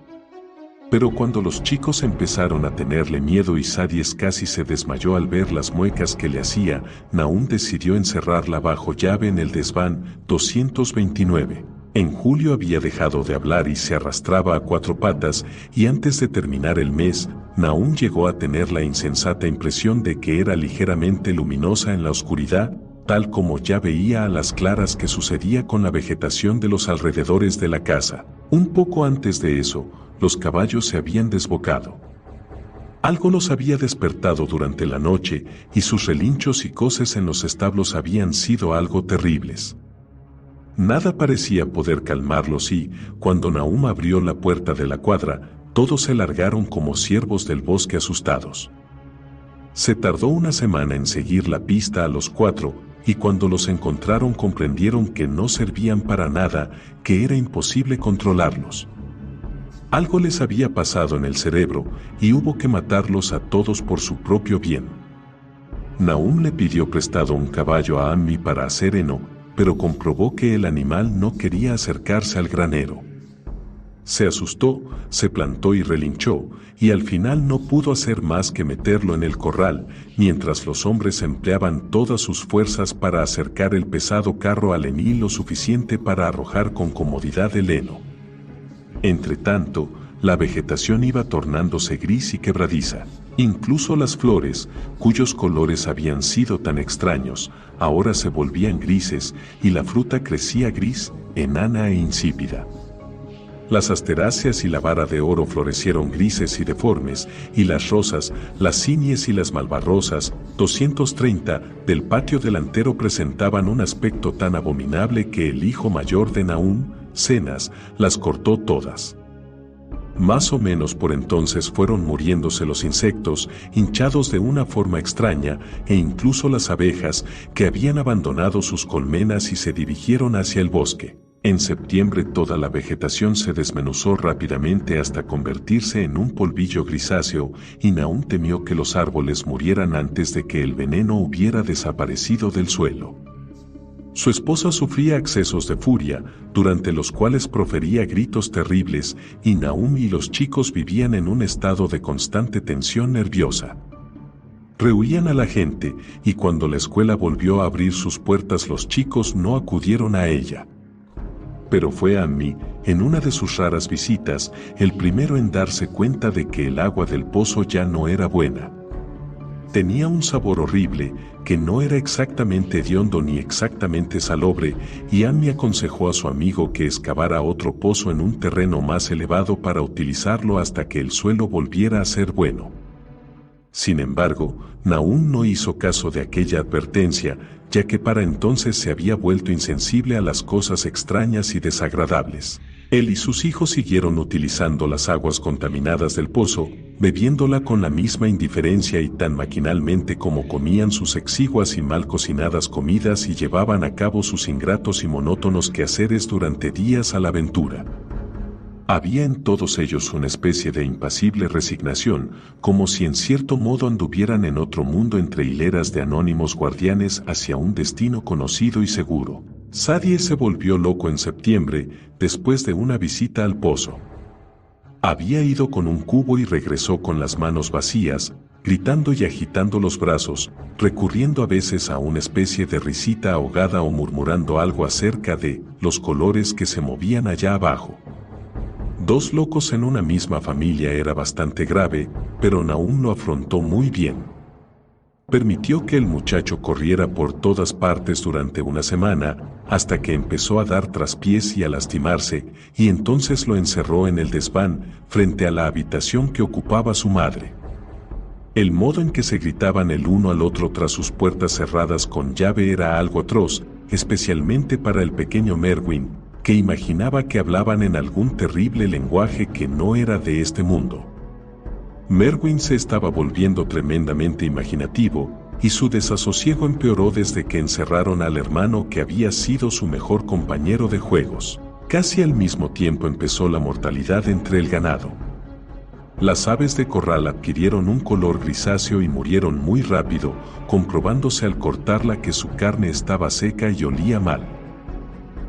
Pero cuando los chicos empezaron a tenerle miedo y Sadies casi se desmayó al ver las muecas que le hacía, Nahum decidió encerrarla bajo llave en el desván 229. En julio había dejado de hablar y se arrastraba a cuatro patas, y antes de terminar el mes, Nahum llegó a tener la insensata impresión de que era ligeramente luminosa en la oscuridad, tal como ya veía a las claras que sucedía con la vegetación de los alrededores de la casa. Un poco antes de eso, los caballos se habían desbocado. Algo los había despertado durante la noche y sus relinchos y coces en los establos habían sido algo terribles. Nada parecía poder calmarlos y, cuando Nahum abrió la puerta de la cuadra, todos se largaron como ciervos del bosque asustados. Se tardó una semana en seguir la pista a los cuatro, y cuando los encontraron comprendieron que no servían para nada, que era imposible controlarlos. Algo les había pasado en el cerebro, y hubo que matarlos a todos por su propio bien. Nahum le pidió prestado un caballo a Ammi para hacer heno, pero comprobó que el animal no quería acercarse al granero. Se asustó, se plantó y relinchó, y al final no pudo hacer más que meterlo en el corral, mientras los hombres empleaban todas sus fuerzas para acercar el pesado carro al henil lo suficiente para arrojar con comodidad el heno. Entretanto, la vegetación iba tornándose gris y quebradiza. Incluso las flores, cuyos colores habían sido tan extraños, ahora se volvían grises, y la fruta crecía gris, enana e insípida. Las asteráceas y la vara de oro florecieron grises y deformes, y las rosas, las cinies y las malvarrosas, 230, del patio delantero presentaban un aspecto tan abominable que el hijo mayor de Nahum, Cenas, las cortó todas. Más o menos por entonces fueron muriéndose los insectos, hinchados de una forma extraña, e incluso las abejas, que habían abandonado sus colmenas y se dirigieron hacia el bosque. En septiembre toda la vegetación se desmenuzó rápidamente hasta convertirse en un polvillo grisáceo, y Nahum temió que los árboles murieran antes de que el veneno hubiera desaparecido del suelo. Su esposa sufría accesos de furia, durante los cuales profería gritos terribles, y Nahum y los chicos vivían en un estado de constante tensión nerviosa. Rehuían a la gente, y cuando la escuela volvió a abrir sus puertas los chicos no acudieron a ella. Pero fue Ammi, en una de sus raras visitas, el primero en darse cuenta de que el agua del pozo ya no era buena. Tenía un sabor horrible, que no era exactamente hediondo ni exactamente salobre, y Ammi aconsejó a su amigo que excavara otro pozo en un terreno más elevado para utilizarlo hasta que el suelo volviera a ser bueno. Sin embargo, Nahum no hizo caso de aquella advertencia, ya que para entonces se había vuelto insensible a las cosas extrañas y desagradables. Él y sus hijos siguieron utilizando las aguas contaminadas del pozo, bebiéndola con la misma indiferencia y tan maquinalmente como comían sus exiguas y mal cocinadas comidas y llevaban a cabo sus ingratos y monótonos quehaceres durante días a la aventura. Había en todos ellos una especie de impasible resignación, como si en cierto modo anduvieran en otro mundo entre hileras de anónimos guardianes hacia un destino conocido y seguro. Sadie se volvió loco en septiembre, después de una visita al pozo. Había ido con un cubo y regresó con las manos vacías, gritando y agitando los brazos, recurriendo a veces a una especie de risita ahogada o murmurando algo acerca de los colores que se movían allá abajo. Dos locos en una misma familia era bastante grave, pero Nahum lo afrontó muy bien. Permitió que el muchacho corriera por todas partes durante una semana, hasta que empezó a dar traspiés y a lastimarse, y entonces lo encerró en el desván, frente a la habitación que ocupaba su madre. El modo en que se gritaban el uno al otro tras sus puertas cerradas con llave era algo atroz, especialmente para el pequeño Merwin, que imaginaba que hablaban en algún terrible lenguaje que no era de este mundo. Merwin se estaba volviendo tremendamente imaginativo, y su desasosiego empeoró desde que encerraron al hermano que había sido su mejor compañero de juegos. Casi al mismo tiempo empezó la mortalidad entre el ganado. Las aves de corral adquirieron un color grisáceo y murieron muy rápido, comprobándose al cortarla que su carne estaba seca y olía mal.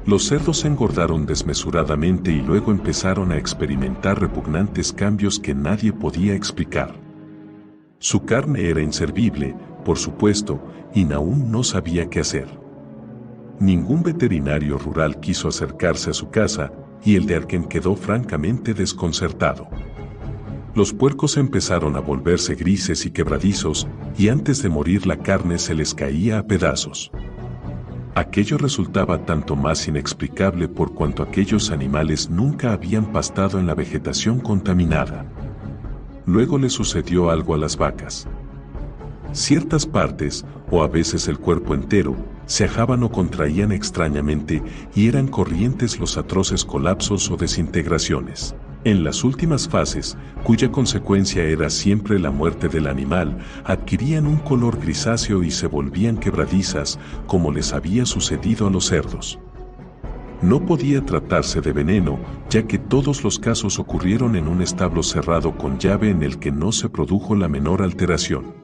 Los cerdos engordaron desmesuradamente y luego empezaron a experimentar repugnantes cambios que nadie podía explicar. Su carne era inservible, por supuesto, y Nahum no sabía qué hacer. Ningún veterinario rural quiso acercarse a su casa, y el de Arkham quedó francamente desconcertado. Los puercos empezaron a volverse grises y quebradizos, y antes de morir la carne se les caía a pedazos. Aquello resultaba tanto más inexplicable por cuanto aquellos animales nunca habían pastado en la vegetación contaminada. Luego le sucedió algo a las vacas. Ciertas partes, o a veces el cuerpo entero, se ajaban o contraían extrañamente y eran corrientes los atroces colapsos o desintegraciones. En las últimas fases, cuya consecuencia era siempre la muerte del animal, adquirían un color grisáceo y se volvían quebradizas, como les había sucedido a los cerdos. No podía tratarse de veneno, ya que todos los casos ocurrieron en un establo cerrado con llave en el que no se produjo la menor alteración.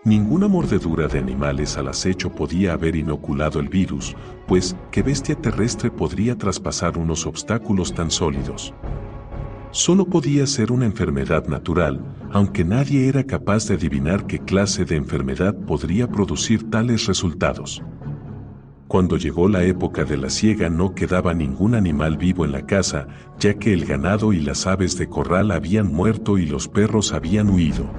Ninguna mordedura de animales al acecho podía haber inoculado el virus, pues, ¿qué bestia terrestre podría traspasar unos obstáculos tan sólidos? Solo podía ser una enfermedad natural, aunque nadie era capaz de adivinar qué clase de enfermedad podría producir tales resultados. Cuando llegó la época de la siega no quedaba ningún animal vivo en la casa, ya que el ganado y las aves de corral habían muerto y los perros habían huido.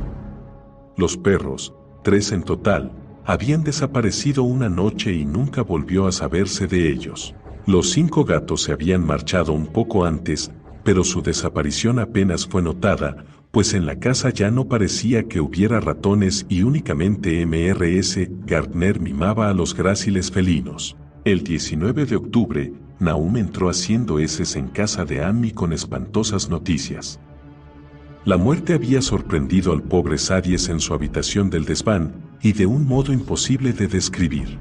Los perros, 3 en total, habían desaparecido una noche y nunca volvió a saberse de ellos. Los 5 gatos se habían marchado un poco antes, pero su desaparición apenas fue notada, pues en la casa ya no parecía que hubiera ratones y únicamente Mrs. Gardner mimaba a los gráciles felinos. El 19 de octubre, Nahum entró haciendo heces en casa de Amy con espantosas noticias. La muerte había sorprendido al pobre Sadies en su habitación del desván, y de un modo imposible de describir.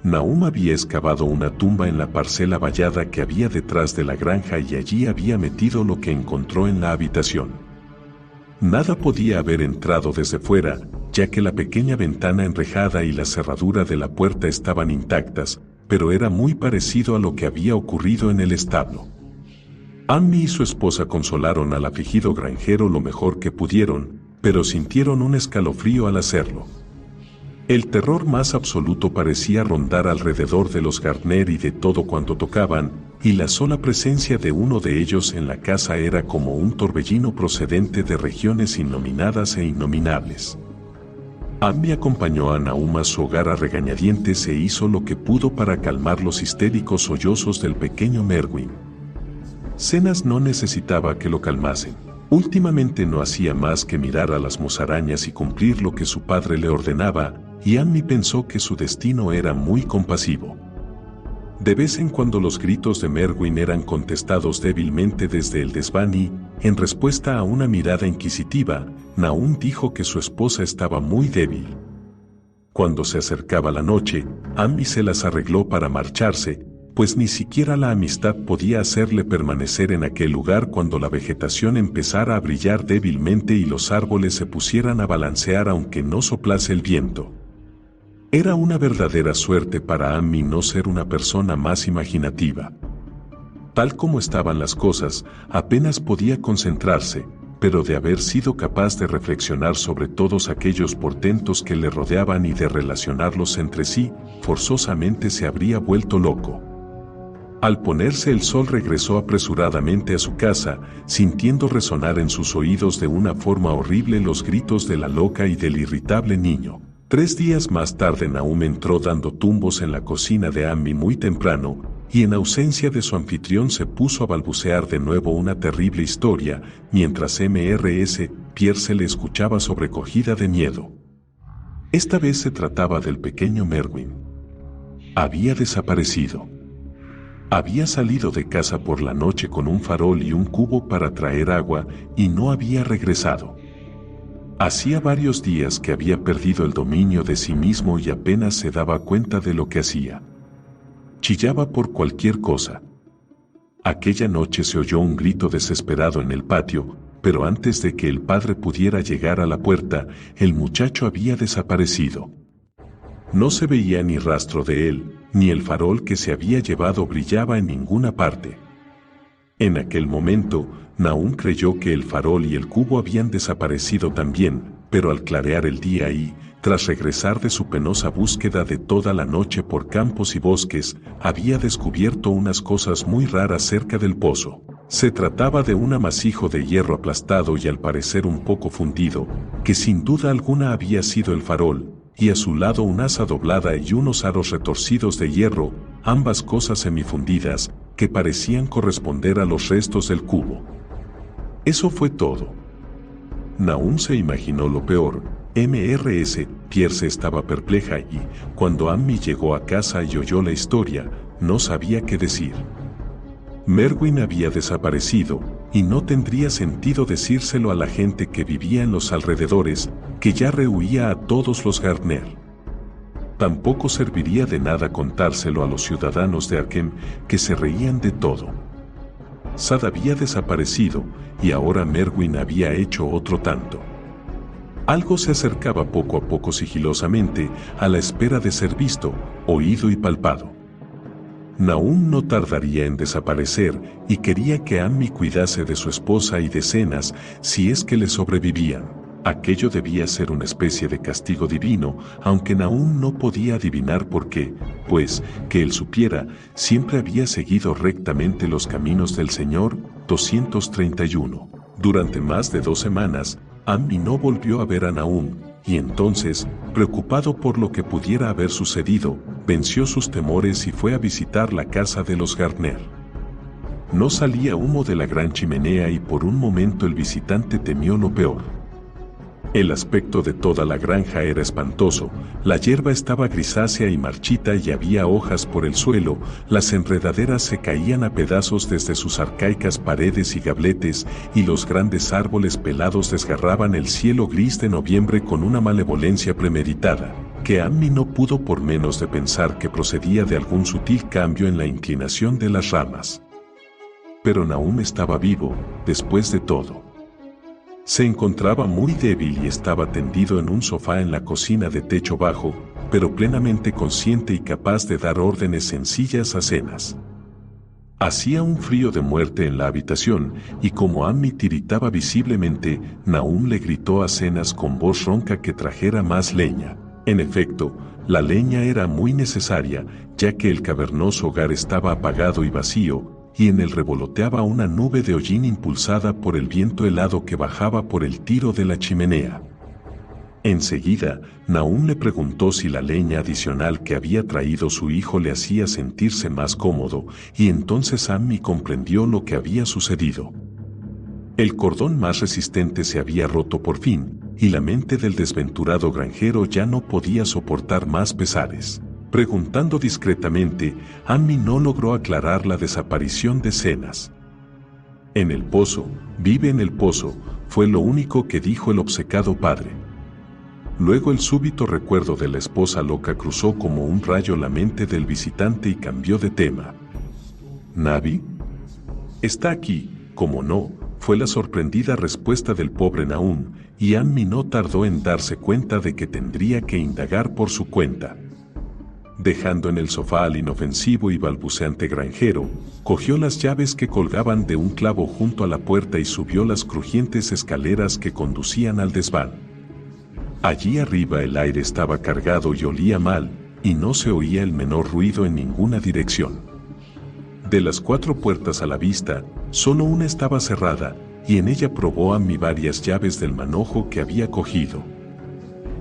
Nahum había excavado una tumba en la parcela vallada que había detrás de la granja y allí había metido lo que encontró en la habitación. Nada podía haber entrado desde fuera, ya que la pequeña ventana enrejada y la cerradura de la puerta estaban intactas, pero era muy parecido a lo que había ocurrido en el establo. Amy y su esposa consolaron al afligido granjero lo mejor que pudieron, pero sintieron un escalofrío al hacerlo. El terror más absoluto parecía rondar alrededor de los Gardner y de todo cuanto tocaban, y la sola presencia de uno de ellos en la casa era como un torbellino procedente de regiones innominadas e innominables. Amy acompañó a Nahum a su hogar a regañadientes e hizo lo que pudo para calmar los histéricos sollozos del pequeño Merwin. Cenas no necesitaba que lo calmasen. Últimamente no hacía más que mirar a las musarañas y cumplir lo que su padre le ordenaba, y Ammi pensó que su destino era muy compasivo. De vez en cuando los gritos de Merwin eran contestados débilmente desde el desván y, en respuesta a una mirada inquisitiva, Nahum dijo que su esposa estaba muy débil. Cuando se acercaba la noche, Ammi se las arregló para marcharse, pues ni siquiera la amistad podía hacerle permanecer en aquel lugar cuando la vegetación empezara a brillar débilmente y los árboles se pusieran a balancear aunque no soplase el viento. Era una verdadera suerte para Ammi no ser una persona más imaginativa. Tal como estaban las cosas, apenas podía concentrarse, pero de haber sido capaz de reflexionar sobre todos aquellos portentos que le rodeaban y de relacionarlos entre sí, forzosamente se habría vuelto loco. Al ponerse el sol regresó apresuradamente a su casa, sintiendo resonar en sus oídos de una forma horrible los gritos de la loca y del irritable niño. 3 días más tarde Nahum entró dando tumbos en la cocina de Ammi muy temprano, y en ausencia de su anfitrión se puso a balbucear de nuevo una terrible historia, mientras Mrs. Pierce le escuchaba sobrecogida de miedo. Esta vez se trataba del pequeño Merwin. Había desaparecido. Había salido de casa por la noche con un farol y un cubo para traer agua y no había regresado. Hacía varios días que había perdido el dominio de sí mismo y apenas se daba cuenta de lo que hacía. Chillaba por cualquier cosa. Aquella noche se oyó un grito desesperado en el patio, pero antes de que el padre pudiera llegar a la puerta, el muchacho había desaparecido. No se veía ni rastro de él, ni el farol que se había llevado brillaba en ninguna parte. En aquel momento, Nahum creyó que el farol y el cubo habían desaparecido también, pero al clarear el día y, tras regresar de su penosa búsqueda de toda la noche por campos y bosques, había descubierto unas cosas muy raras cerca del pozo. Se trataba de un amasijo de hierro aplastado y al parecer un poco fundido, que sin duda alguna había sido el farol, y a su lado una asa doblada y unos aros retorcidos de hierro, ambas cosas semifundidas, que parecían corresponder a los restos del cubo. Eso fue todo. Nahum se imaginó lo peor. Mrs. Pierce estaba perpleja y, cuando Ammi llegó a casa y oyó la historia, no sabía qué decir. Merwin había desaparecido, y no tendría sentido decírselo a la gente que vivía en los alrededores, que ya rehuía a todos los Gardner. Tampoco serviría de nada contárselo a los ciudadanos de Arkham, que se reían de todo. Sad había desaparecido, y ahora Merwin había hecho otro tanto. Algo se acercaba poco a poco sigilosamente, a la espera de ser visto, oído y palpado. Nahum no tardaría en desaparecer, y quería que Ammi cuidase de su esposa y decenas, si es que le sobrevivían. Aquello debía ser una especie de castigo divino, aunque Nahum no podía adivinar por qué, pues, que él supiera, siempre había seguido rectamente los caminos del Señor. 231. Durante más de 2 semanas, Ammi no volvió a ver a Nahum, y entonces, preocupado por lo que pudiera haber sucedido, venció sus temores y fue a visitar la casa de los Gardner. No salía humo de la gran chimenea y por un momento el visitante temió lo peor. El aspecto de toda la granja era espantoso, la hierba estaba grisácea y marchita y había hojas por el suelo, las enredaderas se caían a pedazos desde sus arcaicas paredes y gabletes, y los grandes árboles pelados desgarraban el cielo gris de noviembre con una malevolencia premeditada, que Ammi no pudo por menos de pensar que procedía de algún sutil cambio en la inclinación de las ramas. Pero Nahum estaba vivo, después de todo. Se encontraba muy débil y estaba tendido en un sofá en la cocina de techo bajo, pero plenamente consciente y capaz de dar órdenes sencillas a Cenas. Hacía un frío de muerte en la habitación, y como Ammi tiritaba visiblemente, Nahum le gritó a Cenas con voz ronca que trajera más leña. En efecto, la leña era muy necesaria, ya que el cavernoso hogar estaba apagado y vacío, y en él revoloteaba una nube de hollín impulsada por el viento helado que bajaba por el tiro de la chimenea. Enseguida, Nahum le preguntó si la leña adicional que había traído su hijo le hacía sentirse más cómodo, y entonces Ammi comprendió lo que había sucedido. El cordón más resistente se había roto por fin, y la mente del desventurado granjero ya no podía soportar más pesares. Preguntando discretamente, Ammi no logró aclarar la desaparición de Cenas. En el pozo, vive en el pozo, fue lo único que dijo el obcecado padre. Luego el súbito recuerdo de la esposa loca cruzó como un rayo la mente del visitante y cambió de tema. ¿Navi? Está aquí, como no, fue la sorprendida respuesta del pobre Nahum, y Ammi no tardó en darse cuenta de que tendría que indagar por su cuenta. Dejando en el sofá al inofensivo y balbuceante granjero, cogió las llaves que colgaban de un clavo junto a la puerta y subió las crujientes escaleras que conducían al desván. Allí arriba el aire estaba cargado y olía mal, y no se oía el menor ruido en ninguna dirección. De las 4 puertas a la vista, solo una estaba cerrada, y en ella probó Ammi varias llaves del manojo que había cogido.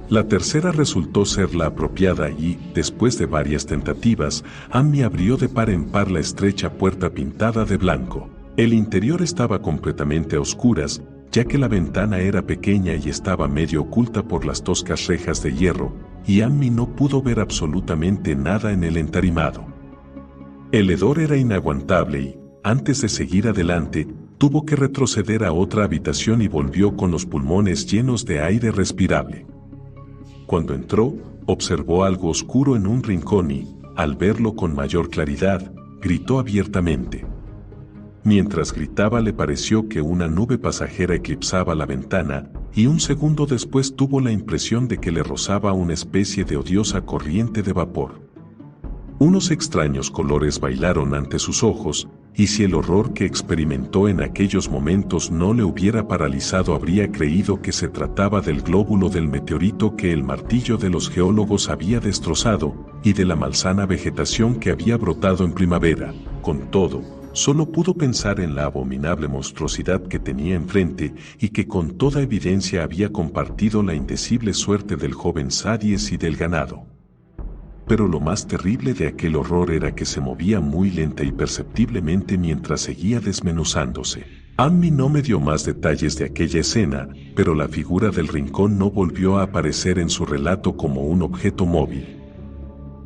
La tercera resultó ser la apropiada y, después de varias tentativas, Ammi abrió de par en par la estrecha puerta pintada de blanco. El interior estaba completamente a oscuras, ya que la ventana era pequeña y estaba medio oculta por las toscas rejas de hierro, y Ammi no pudo ver absolutamente nada en el entarimado. El hedor era inaguantable y, antes de seguir adelante, tuvo que retroceder a otra habitación y volvió con los pulmones llenos de aire respirable. Cuando entró, observó algo oscuro en un rincón y, al verlo con mayor claridad, gritó abiertamente. Mientras gritaba le pareció que una nube pasajera eclipsaba la ventana, y un segundo después tuvo la impresión de que le rozaba una especie de odiosa corriente de vapor. Unos extraños colores bailaron ante sus ojos, y si el horror que experimentó en aquellos momentos no le hubiera paralizado habría creído que se trataba del glóbulo del meteorito que el martillo de los geólogos había destrozado, y de la malsana vegetación que había brotado en primavera. Con todo, solo pudo pensar en la abominable monstruosidad que tenía enfrente y que con toda evidencia había compartido la indecible suerte del joven Sadies y del ganado. Pero lo más terrible de aquel horror era que se movía muy lenta y perceptiblemente mientras seguía desmenuzándose. Ammi no me dio más detalles de aquella escena, pero la figura del rincón no volvió a aparecer en su relato como un objeto móvil.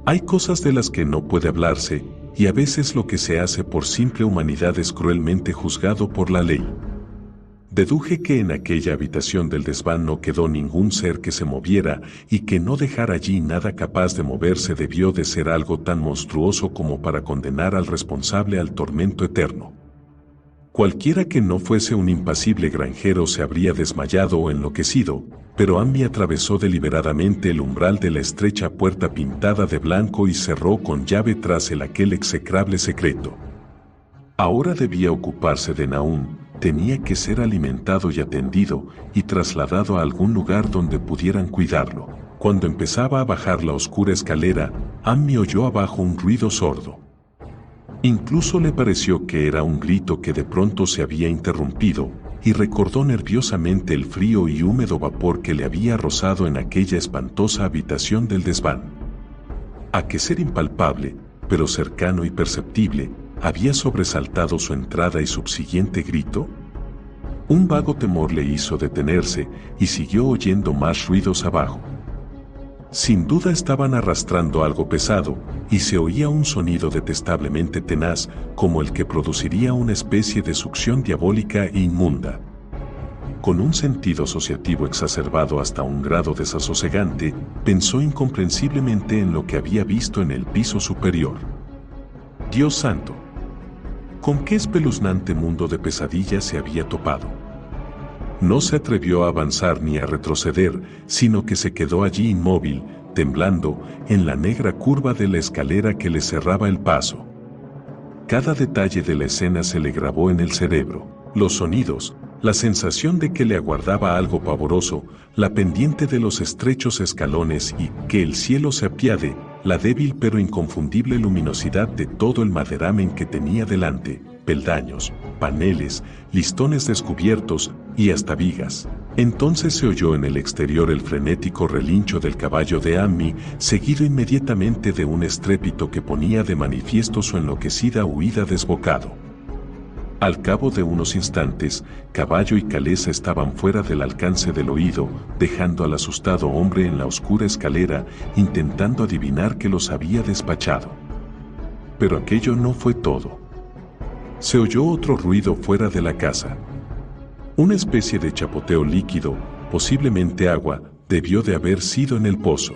Hay cosas de las que no puede hablarse, y a veces lo que se hace por simple humanidad es cruelmente juzgado por la ley. Deduje que en aquella habitación del desván no quedó ningún ser que se moviera y que no dejar allí nada capaz de moverse debió de ser algo tan monstruoso como para condenar al responsable al tormento eterno. Cualquiera que no fuese un impasible granjero se habría desmayado o enloquecido, pero Ammi atravesó deliberadamente el umbral de la estrecha puerta pintada de blanco y cerró con llave tras él aquel execrable secreto. Ahora debía ocuparse de Nahum. Tenía que ser alimentado y atendido, y trasladado a algún lugar donde pudieran cuidarlo. Cuando empezaba a bajar la oscura escalera, Ammi oyó abajo un ruido sordo. Incluso le pareció que era un grito que de pronto se había interrumpido, y recordó nerviosamente el frío y húmedo vapor que le había rozado en aquella espantosa habitación del desván. Aquel ser impalpable, pero cercano y perceptible, ¿había sobresaltado su entrada y subsiguiente grito? Un vago temor le hizo detenerse y siguió oyendo más ruidos abajo. Sin duda estaban arrastrando algo pesado, y se oía un sonido detestablemente tenaz, como el que produciría una especie de succión diabólica e inmunda. Con un sentido asociativo exacerbado hasta un grado desasosegante, pensó incomprensiblemente en lo que había visto en el piso superior. Dios santo, ¿con qué espeluznante mundo de pesadillas se había topado? No se atrevió a avanzar ni a retroceder, sino que se quedó allí inmóvil, temblando, en la negra curva de la escalera que le cerraba el paso. Cada detalle de la escena se le grabó en el cerebro. Los sonidos, la sensación de que le aguardaba algo pavoroso, la pendiente de los estrechos escalones y, que el cielo se apiade, la débil pero inconfundible luminosidad de todo el maderamen que tenía delante, peldaños, paneles, listones descubiertos y hasta vigas. Entonces se oyó en el exterior el frenético relincho del caballo de Ammi, seguido inmediatamente de un estrépito que ponía de manifiesto su enloquecida huida desbocado. Al cabo de unos instantes, caballo y calesa estaban fuera del alcance del oído, dejando al asustado hombre en la oscura escalera, intentando adivinar que los había despachado. Pero aquello no fue todo. Se oyó otro ruido fuera de la casa. Una especie de chapoteo líquido, posiblemente agua, debió de haber sido en el pozo.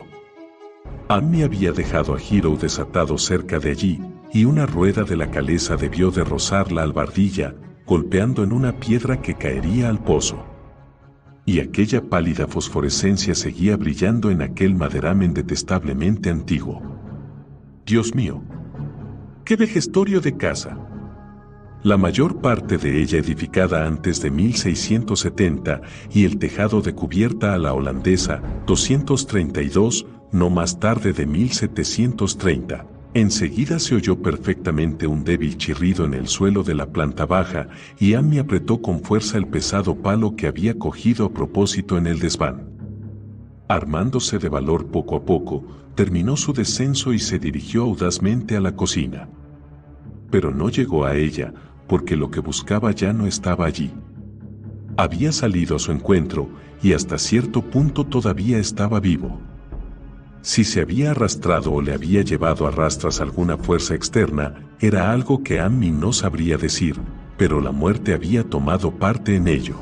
Ammi había dejado a Hiro desatado cerca de allí, y una rueda de la calesa debió de rozar la albardilla, golpeando en una piedra que caería al pozo. Y aquella pálida fosforescencia seguía brillando en aquel maderamen detestablemente antiguo. Dios mío, ¡qué vejestorio de casa! La mayor parte de ella edificada antes de 1670 y el tejado de cubierta a la holandesa, 232, no más tarde de 1730. Enseguida se oyó perfectamente un débil chirrido en el suelo de la planta baja y Ammi apretó con fuerza el pesado palo que había cogido a propósito en el desván. Armándose de valor poco a poco, terminó su descenso y se dirigió audazmente a la cocina. Pero no llegó a ella, porque lo que buscaba ya no estaba allí. Había salido a su encuentro y hasta cierto punto todavía estaba vivo. Si se había arrastrado o le había llevado a rastras alguna fuerza externa, era algo que Ammi no sabría decir, pero la muerte había tomado parte en ello.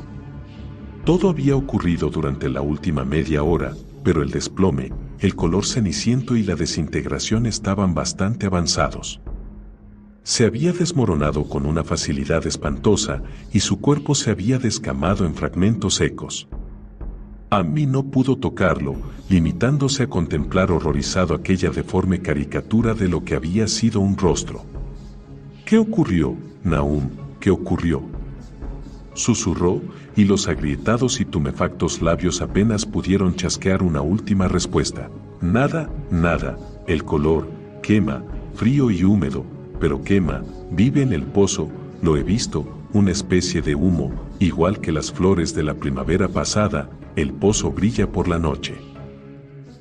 Todo había ocurrido durante la última media hora, pero el desplome, el color ceniciento y la desintegración estaban bastante avanzados. Se había desmoronado con una facilidad espantosa y su cuerpo se había descamado en fragmentos secos. Ammi no pudo tocarlo, limitándose a contemplar horrorizado aquella deforme caricatura de lo que había sido un rostro. ¿Qué ocurrió, Nahum? ¿Qué ocurrió? Susurró, y los agrietados y tumefactos labios apenas pudieron chasquear una última respuesta. Nada, nada, el color, quema, frío y húmedo, pero quema, vive en el pozo, lo he visto, una especie de humo, igual que las flores de la primavera pasada, el pozo brilla por la noche.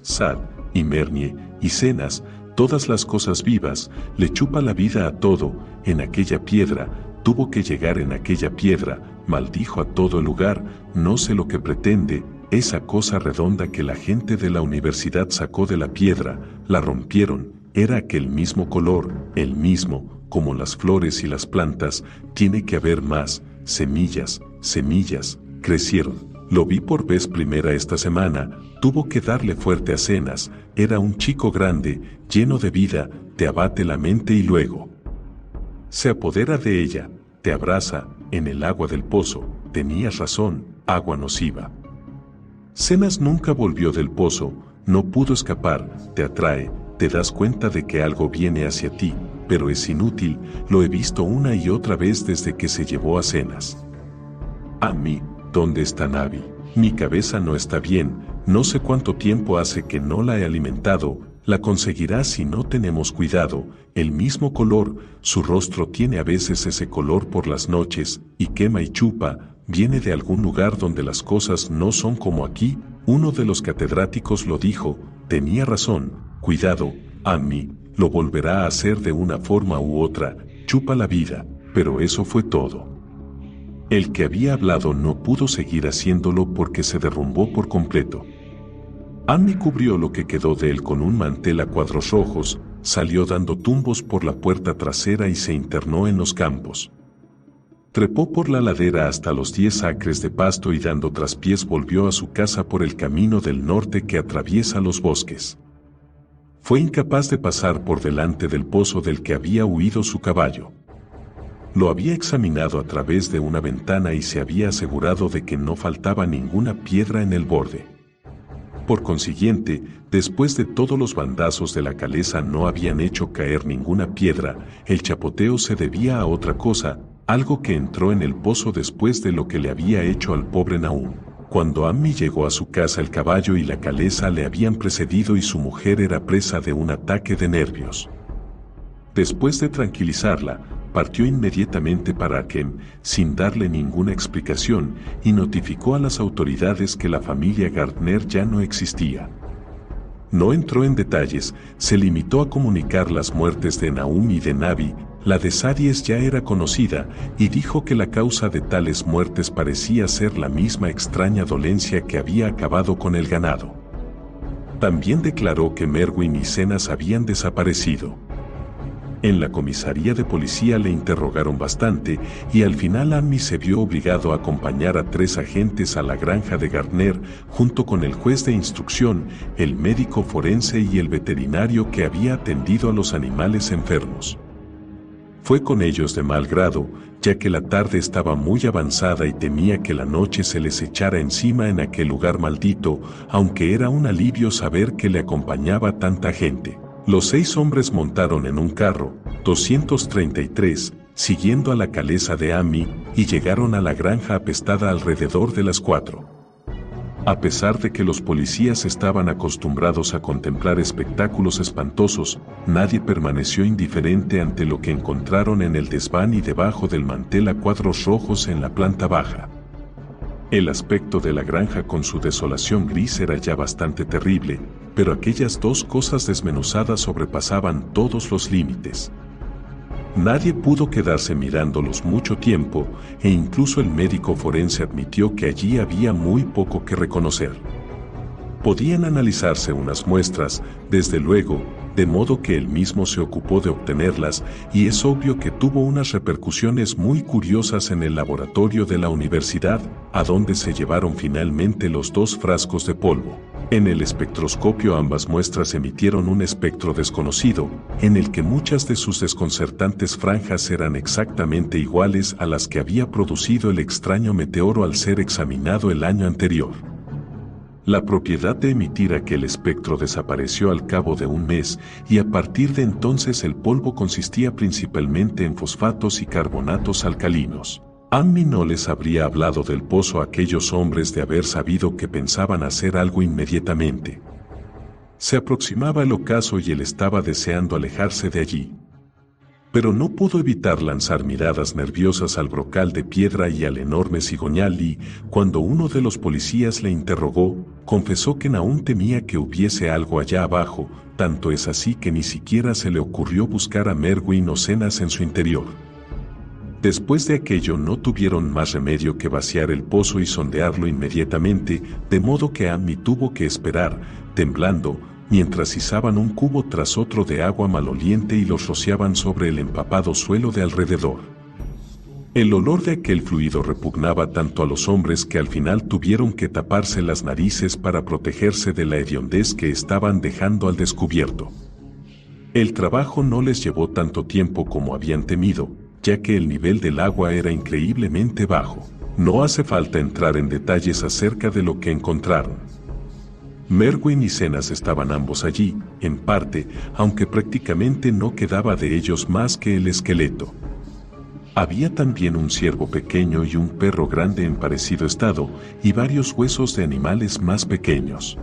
Sad, y Mernie, y Cenas, todas las cosas vivas, le chupa la vida a todo, en aquella piedra, tuvo que llegar en aquella piedra, maldijo a todo el lugar, no sé lo que pretende, esa cosa redonda que la gente de la universidad sacó de la piedra, la rompieron, era aquel mismo color, el mismo, como las flores y las plantas, tiene que haber más, semillas, semillas, crecieron. Lo vi por vez primera esta semana, tuvo que darle fuerte a Cenas, era un chico grande, lleno de vida, te abate la mente y luego se apodera de ella, te abraza, en el agua del pozo, tenías razón, agua nociva. Cenas nunca volvió del pozo, no pudo escapar, te atrae, te das cuenta de que algo viene hacia ti, pero es inútil, lo he visto una y otra vez desde que se llevó a Cenas. Ammi, ¿dónde está Navi? Mi cabeza no está bien, no sé cuánto tiempo hace que no la he alimentado, la conseguirá si no tenemos cuidado, el mismo color, su rostro tiene a veces ese color por las noches, y quema y chupa, viene de algún lugar donde las cosas no son como aquí, uno de los catedráticos lo dijo, tenía razón, cuidado, Ammi, lo volverá a hacer de una forma u otra, chupa la vida, pero eso fue todo. El que había hablado no pudo seguir haciéndolo porque se derrumbó por completo. Ammi cubrió lo que quedó de él con un mantel a cuadros rojos, salió dando tumbos por la puerta trasera y se internó en los campos. Trepó por la ladera hasta los 10 acres de pasto y dando traspiés volvió a su casa por el camino del norte que atraviesa los bosques. Fue incapaz de pasar por delante del pozo del que había huido su caballo. Lo había examinado a través de una ventana y se había asegurado de que no faltaba ninguna piedra en el borde. Por consiguiente, después de todos los bandazos de la calesa no habían hecho caer ninguna piedra, el chapoteo se debía a otra cosa, algo que entró en el pozo después de lo que le había hecho al pobre Nahum. Cuando Ammi llegó a su casa el caballo y la calesa le habían precedido y su mujer era presa de un ataque de nervios. Después de tranquilizarla, partió inmediatamente para Arkham, sin darle ninguna explicación, y notificó a las autoridades que la familia Gardner ya no existía. No entró en detalles, se limitó a comunicar las muertes de Nahum y de Navi, La de Saries ya era conocida y dijo que la causa de tales muertes parecía ser la misma extraña dolencia que había acabado con el ganado. También declaró que Merwin y Zenas habían desaparecido. En la comisaría de policía le interrogaron bastante y al final Ammi se vio obligado a acompañar a 3 agentes a la granja de Gardner junto con el juez de instrucción, el médico forense y el veterinario que había atendido a los animales enfermos. Fue con ellos de mal grado, ya que la tarde estaba muy avanzada y temía que la noche se les echara encima en aquel lugar maldito, aunque era un alivio saber que le acompañaba tanta gente. Los 6 hombres montaron en un carro, 233, siguiendo a la caleza de Ammi, y llegaron a la granja apestada alrededor de las 4. A pesar de que los policías estaban acostumbrados a contemplar espectáculos espantosos, nadie permaneció indiferente ante lo que encontraron en el desván y debajo del mantel a cuadros rojos en la planta baja. El aspecto de la granja con su desolación gris era ya bastante terrible, pero aquellas 2 cosas desmenuzadas sobrepasaban todos los límites. Nadie pudo quedarse mirándolos mucho tiempo, e incluso el médico forense admitió que allí había muy poco que reconocer. Podían analizarse unas muestras, desde luego, de modo que él mismo se ocupó de obtenerlas, y es obvio que tuvo unas repercusiones muy curiosas en el laboratorio de la universidad, a donde se llevaron finalmente los 2 frascos de polvo. En el espectroscopio ambas muestras emitieron un espectro desconocido, en el que muchas de sus desconcertantes franjas eran exactamente iguales a las que había producido el extraño meteoro al ser examinado el año anterior. La propiedad de emitir aquel espectro desapareció al cabo de un mes, y a partir de entonces el polvo consistía principalmente en fosfatos y carbonatos alcalinos. Ammi no les habría hablado del pozo a aquellos hombres de haber sabido que pensaban hacer algo inmediatamente. Se aproximaba el ocaso y él estaba deseando alejarse de allí. Pero no pudo evitar lanzar miradas nerviosas al brocal de piedra y al enorme cigüeñal y, cuando uno de los policías le interrogó, confesó que aún temía que hubiese algo allá abajo, tanto es así que ni siquiera se le ocurrió buscar a Merwin o Zenas en su interior. Después de aquello no tuvieron más remedio que vaciar el pozo y sondearlo inmediatamente, de modo que Ammi tuvo que esperar, temblando, mientras izaban un cubo tras otro de agua maloliente y los rociaban sobre el empapado suelo de alrededor. El olor de aquel fluido repugnaba tanto a los hombres que al final tuvieron que taparse las narices para protegerse de la hediondez que estaban dejando al descubierto. El trabajo no les llevó tanto tiempo como habían temido, ya que el nivel del agua era increíblemente bajo. No hace falta entrar en detalles acerca de lo que encontraron. Merwin y Zenas estaban ambos allí, en parte, aunque prácticamente no quedaba de ellos más que el esqueleto. Había también un ciervo pequeño y un perro grande en parecido estado, y varios huesos de animales más pequeños.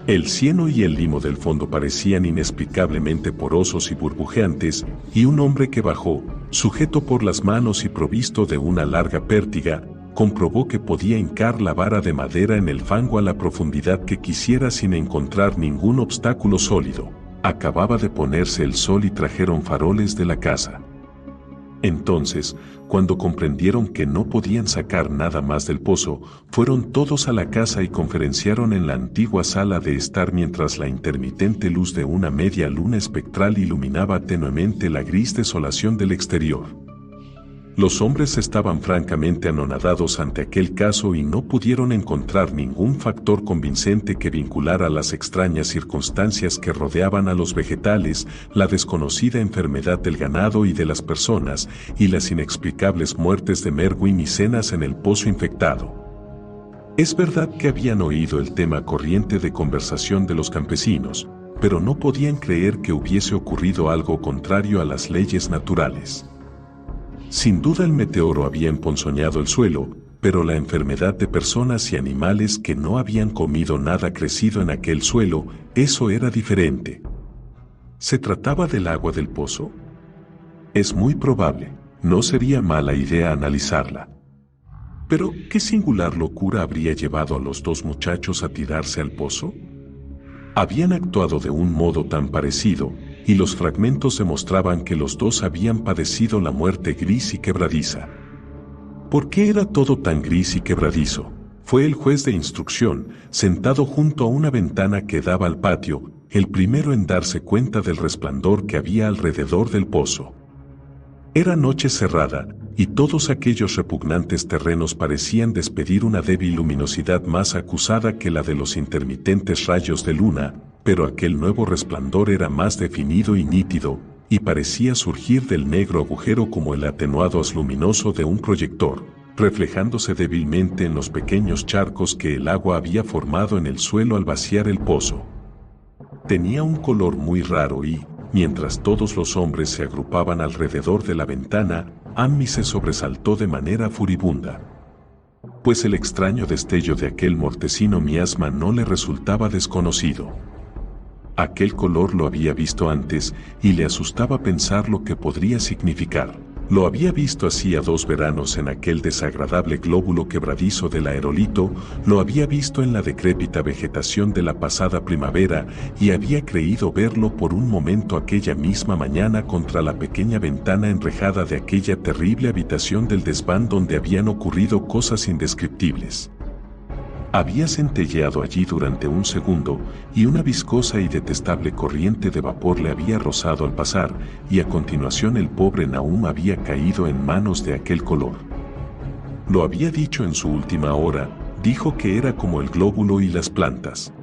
El cieno y el limo del fondo parecían inexplicablemente porosos y burbujeantes, y un hombre que bajó, sujeto por las manos y provisto de una larga pértiga, comprobó que podía hincar la vara de madera en el fango a la profundidad que quisiera sin encontrar ningún obstáculo sólido. Acababa de ponerse el sol y trajeron faroles de la casa. Entonces, cuando comprendieron que no podían sacar nada más del pozo, fueron todos a la casa y conferenciaron en la antigua sala de estar mientras la intermitente luz de una media luna espectral iluminaba tenuemente la gris desolación del exterior. Los hombres estaban francamente anonadados ante aquel caso y no pudieron encontrar ningún factor convincente que vinculara las extrañas circunstancias que rodeaban a los vegetales, la desconocida enfermedad del ganado y de las personas, y las inexplicables muertes de Merwin y Zenas en el pozo infectado. Es verdad que habían oído el tema corriente de conversación de los campesinos, pero no podían creer que hubiese ocurrido algo contrario a las leyes naturales. Sin duda el meteoro había emponzoñado el suelo, pero la enfermedad de personas y animales que no habían comido nada crecido en aquel suelo, eso era diferente. ¿Se trataba del agua del pozo? Es muy probable, no sería mala idea analizarla. Pero, ¿qué singular locura habría llevado a los 2 muchachos a tirarse al pozo? Habían actuado de un modo tan parecido, y los fragmentos demostraban que los dos habían padecido la muerte gris y quebradiza. ¿Por qué era todo tan gris y quebradizo? Fue el juez de instrucción, sentado junto a una ventana que daba al patio, el primero en darse cuenta del resplandor que había alrededor del pozo. Era noche cerrada, y todos aquellos repugnantes terrenos parecían despedir una débil luminosidad más acusada que la de los intermitentes rayos de luna, pero aquel nuevo resplandor era más definido y nítido, y parecía surgir del negro agujero como el atenuado haz luminoso de un proyector, reflejándose débilmente en los pequeños charcos que el agua había formado en el suelo al vaciar el pozo. Tenía un color muy raro y, mientras todos los hombres se agrupaban alrededor de la ventana, Ammi se sobresaltó de manera furibunda. Pues el extraño destello de aquel mortecino miasma no le resultaba desconocido. Aquel color lo había visto antes y le asustaba pensar lo que podría significar. Lo había visto hacía 2 veranos en aquel desagradable glóbulo quebradizo del aerolito, lo había visto en la decrépita vegetación de la pasada primavera y había creído verlo por un momento aquella misma mañana contra la pequeña ventana enrejada de aquella terrible habitación del desván donde habían ocurrido cosas indescriptibles. Había centelleado allí durante un segundo y una viscosa y detestable corriente de vapor le había rozado al pasar y a continuación el pobre Nahum había caído en manos de aquel color. Lo había dicho en su última hora, dijo que era como el glóbulo y las plantas.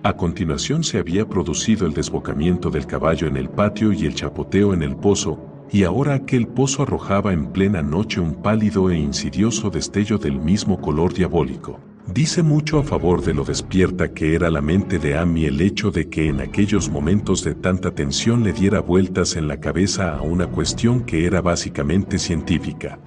A continuación se había producido el desbocamiento del caballo en el patio y el chapoteo en el pozo, y ahora aquel pozo arrojaba en plena noche un pálido e insidioso destello del mismo color diabólico. Dice mucho a favor de lo despierta que era la mente de Ammi el hecho de que en aquellos momentos de tanta tensión le diera vueltas en la cabeza a una cuestión que era básicamente científica.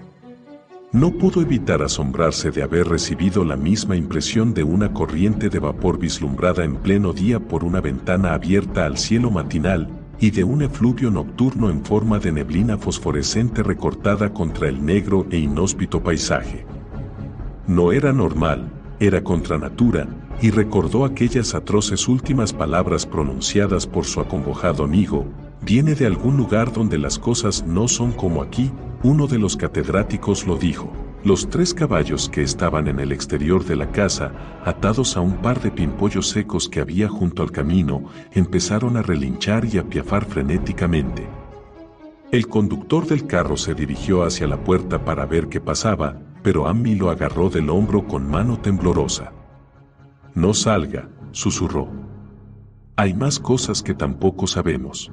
No pudo evitar asombrarse de haber recibido la misma impresión de una corriente de vapor vislumbrada en pleno día por una ventana abierta al cielo matinal y de un efluvio nocturno en forma de neblina fosforescente recortada contra el negro e inhóspito paisaje. No era normal. Era contra natura, y recordó aquellas atroces últimas palabras pronunciadas por su acongojado amigo: viene de algún lugar donde las cosas no son como aquí. Uno de los catedráticos lo dijo. Los 3 caballos que estaban en el exterior de la casa, atados a un par de pimpollos secos que había junto al camino, empezaron a relinchar y a piafar frenéticamente. El conductor del carro se dirigió hacia la puerta para ver qué pasaba, pero Ammi lo agarró del hombro con mano temblorosa. «No salga», susurró. «Hay más cosas que tampoco sabemos».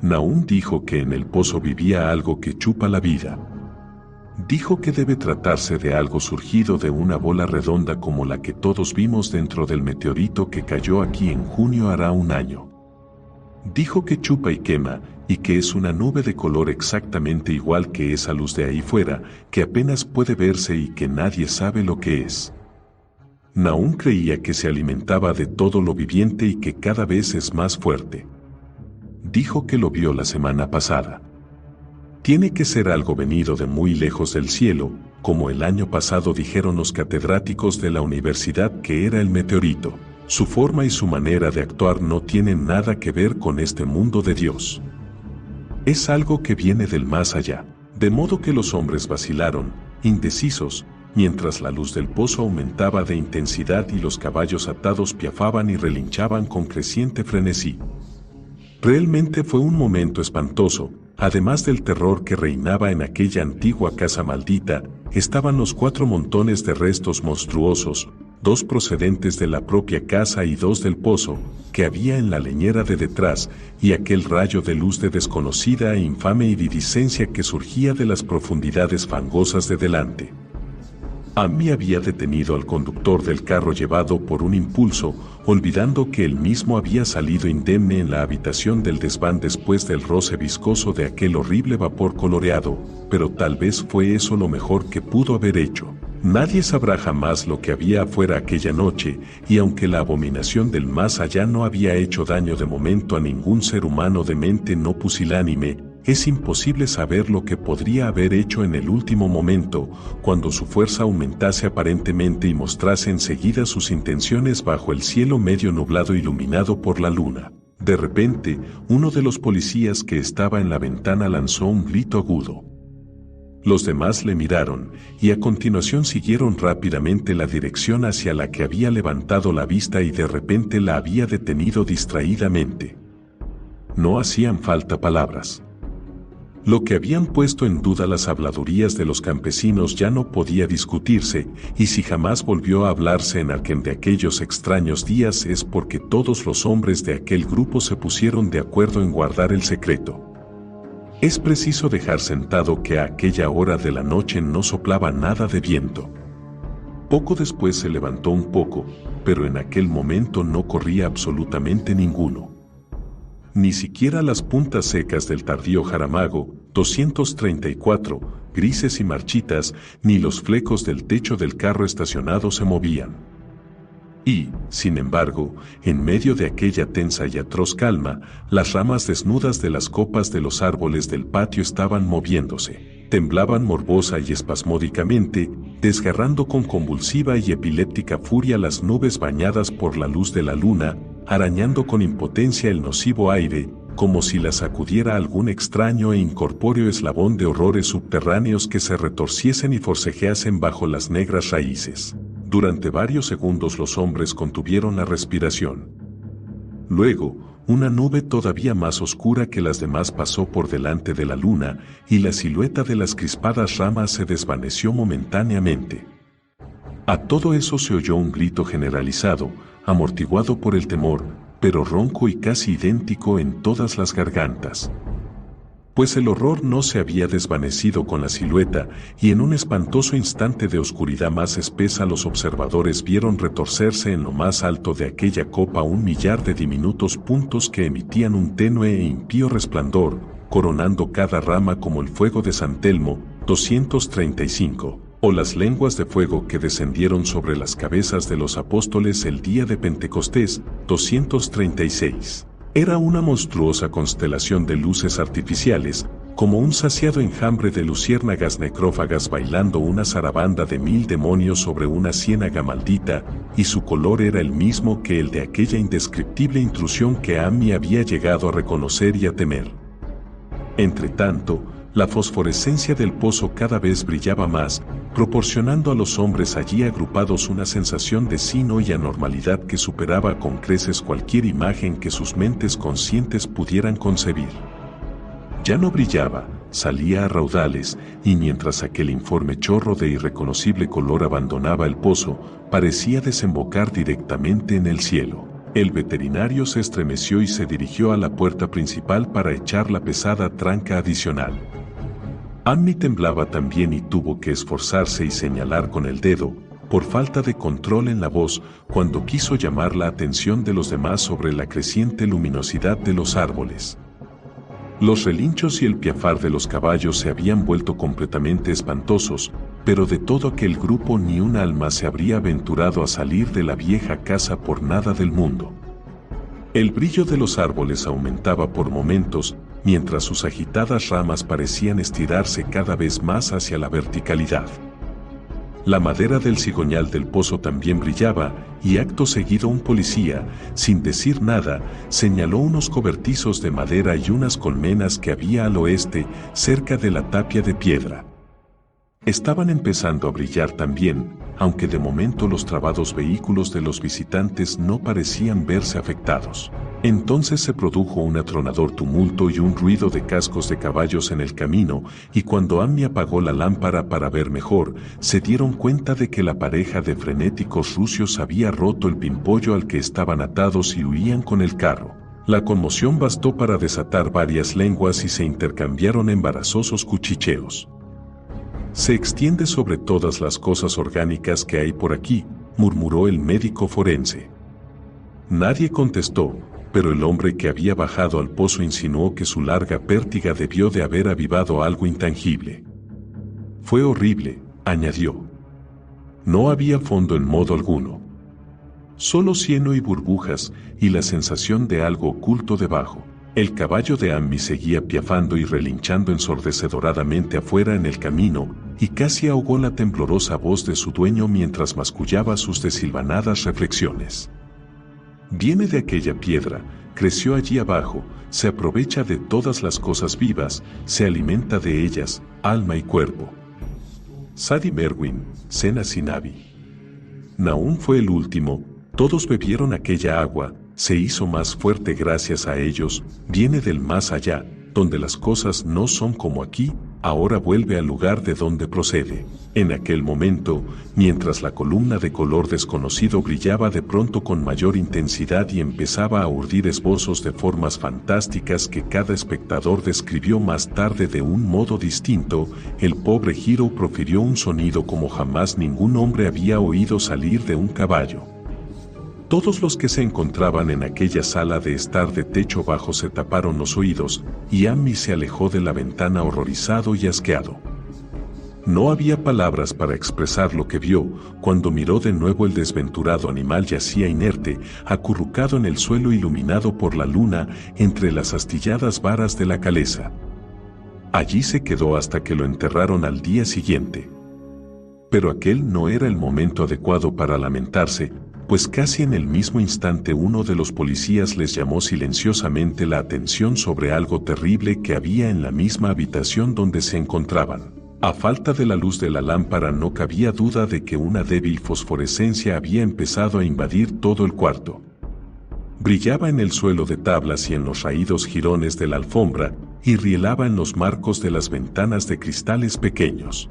Nahum dijo que en el pozo vivía algo que chupa la vida. Dijo que debe tratarse de algo surgido de una bola redonda como la que todos vimos dentro del meteorito que cayó aquí en junio hará un año. Dijo que chupa y quema, y que es una nube de color exactamente igual que esa luz de ahí fuera, que apenas puede verse y que nadie sabe lo que es. Nahum creía que se alimentaba de todo lo viviente y que cada vez es más fuerte. Dijo que lo vio la semana pasada. Tiene que ser algo venido de muy lejos del cielo, como el año pasado dijeron los catedráticos de la universidad que era el meteorito. Su forma y su manera de actuar no tienen nada que ver con este mundo de Dios. Es algo que viene del más allá. De modo que los hombres vacilaron, indecisos, mientras la luz del pozo aumentaba de intensidad y los caballos atados piafaban y relinchaban con creciente frenesí. Realmente fue un momento espantoso. Además del terror que reinaba en aquella antigua casa maldita, estaban los 4 montones de restos monstruosos, 2 procedentes de la propia casa y 2 del pozo, que había en la leñera de detrás, y aquel rayo de luz de desconocida e infame iridiscencia que surgía de las profundidades fangosas de delante. Ammi había detenido al conductor del carro llevado por un impulso, olvidando que él mismo había salido indemne en la habitación del desván después del roce viscoso de aquel horrible vapor coloreado, pero tal vez fue eso lo mejor que pudo haber hecho. Nadie sabrá jamás lo que había afuera aquella noche, y aunque la abominación del más allá no había hecho daño de momento a ningún ser humano de mente no pusilánime, es imposible saber lo que podría haber hecho en el último momento, cuando su fuerza aumentase aparentemente y mostrase enseguida sus intenciones bajo el cielo medio nublado iluminado por la luna. De repente, uno de los policías que estaba en la ventana lanzó un grito agudo. Los demás le miraron, y a continuación siguieron rápidamente la dirección hacia la que había levantado la vista y de repente la había detenido distraídamente. No hacían falta palabras. Lo que habían puesto en duda las habladurías de los campesinos ya no podía discutirse, y si jamás volvió a hablarse en Arkham de aquellos extraños días es porque todos los hombres de aquel grupo se pusieron de acuerdo en guardar el secreto. Es preciso dejar sentado que a aquella hora de la noche no soplaba nada de viento. Poco después se levantó un poco, pero en aquel momento no corría absolutamente ninguno. Ni siquiera las puntas secas del tardío Jaramago, 234, grises y marchitas, ni los flecos del techo del carro estacionado se movían. Y, sin embargo, en medio de aquella tensa y atroz calma, las ramas desnudas de las copas de los árboles del patio estaban moviéndose, temblaban morbosa y espasmódicamente, desgarrando con convulsiva y epiléptica furia las nubes bañadas por la luz de la luna, arañando con impotencia el nocivo aire, como si la sacudiera algún extraño e incorpóreo eslabón de horrores subterráneos que se retorciesen y forcejeasen bajo las negras raíces. Durante varios segundos los hombres contuvieron la respiración. Luego, una nube todavía más oscura que las demás pasó por delante de la luna, y la silueta de las crispadas ramas se desvaneció momentáneamente. A todo eso se oyó un grito generalizado, amortiguado por el temor, pero ronco y casi idéntico en todas las gargantas. Pues el horror no se había desvanecido con la silueta, y en un espantoso instante de oscuridad más espesa los observadores vieron retorcerse en lo más alto de aquella copa 1.000.000 de diminutos puntos que emitían un tenue e impío resplandor, coronando cada rama como el fuego de San Telmo, 235. O las lenguas de fuego que descendieron sobre las cabezas de los apóstoles el día de Pentecostés, 236. Era una monstruosa constelación de luces artificiales, como un saciado enjambre de luciérnagas necrófagas bailando una zarabanda de 1000 demonios sobre una ciénaga maldita, y su color era el mismo que el de aquella indescriptible intrusión que Amy había llegado a reconocer y a temer. Entretanto, la fosforescencia del pozo cada vez brillaba más, proporcionando a los hombres allí agrupados una sensación de sino y anormalidad que superaba con creces cualquier imagen que sus mentes conscientes pudieran concebir. Ya no brillaba, salía a raudales, y mientras aquel informe chorro de irreconocible color abandonaba el pozo, parecía desembocar directamente en el cielo. El veterinario se estremeció y se dirigió a la puerta principal para echar la pesada tranca adicional. Amy temblaba también y tuvo que esforzarse y señalar con el dedo, por falta de control en la voz, cuando quiso llamar la atención de los demás sobre la creciente luminosidad de los árboles. Los relinchos y el piafar de los caballos se habían vuelto completamente espantosos, pero de todo aquel grupo ni un alma se habría aventurado a salir de la vieja casa por nada del mundo. El brillo de los árboles aumentaba por momentos, mientras sus agitadas ramas parecían estirarse cada vez más hacia la verticalidad. La madera del cigoñal del pozo también brillaba, y acto seguido un policía, sin decir nada, señaló unos cobertizos de madera y unas colmenas que había al oeste, cerca de la tapia de piedra. Estaban empezando a brillar también, aunque de momento los trabados vehículos de los visitantes no parecían verse afectados. Entonces se produjo un atronador tumulto y un ruido de cascos de caballos en el camino, y cuando Amy apagó la lámpara para ver mejor, se dieron cuenta de que la pareja de frenéticos rucios había roto el pimpollo al que estaban atados y huían con el carro. La conmoción bastó para desatar varias lenguas y se intercambiaron embarazosos cuchicheos. «Se extiende sobre todas las cosas orgánicas que hay por aquí», murmuró el médico forense. Nadie contestó, pero el hombre que había bajado al pozo insinuó que su larga pértiga debió de haber avivado algo intangible. «Fue horrible», añadió. «No había fondo en modo alguno. Solo cieno y burbujas, y la sensación de algo oculto debajo». El caballo de Amy seguía piafando y relinchando ensordecedoradamente afuera en el camino, y casi ahogó la temblorosa voz de su dueño mientras mascullaba sus desilvanadas reflexiones. «Viene de aquella piedra», creció allí abajo, se aprovecha de todas las cosas vivas, se alimenta de ellas, alma y cuerpo. Sadi Merwin, Sena Sinabi. Nahum fue el último, todos bebieron aquella agua, se hizo más fuerte gracias a ellos, viene del más allá, donde las cosas no son como aquí, ahora vuelve al lugar de donde procede. En aquel momento, mientras la columna de color desconocido brillaba de pronto con mayor intensidad y empezaba a urdir esbozos de formas fantásticas que cada espectador describió más tarde de un modo distinto, el pobre Hiro profirió un sonido como jamás ningún hombre había oído salir de un caballo. Todos los que se encontraban en aquella sala de estar de techo bajo se taparon los oídos, y Ammi se alejó de la ventana horrorizado y asqueado. No había palabras para expresar lo que vio, cuando miró de nuevo el desventurado animal yacía inerte, acurrucado en el suelo iluminado por la luna, entre las astilladas varas de la caleza. Allí se quedó hasta que lo enterraron al día siguiente. Pero aquel no era el momento adecuado para lamentarse, pues casi en el mismo instante uno de los policías les llamó silenciosamente la atención sobre algo terrible que había en la misma habitación donde se encontraban. A falta de la luz de la lámpara no cabía duda de que una débil fosforescencia había empezado a invadir todo el cuarto. Brillaba en el suelo de tablas y en los raídos jirones de la alfombra, y rielaba en los marcos de las ventanas de cristales pequeños.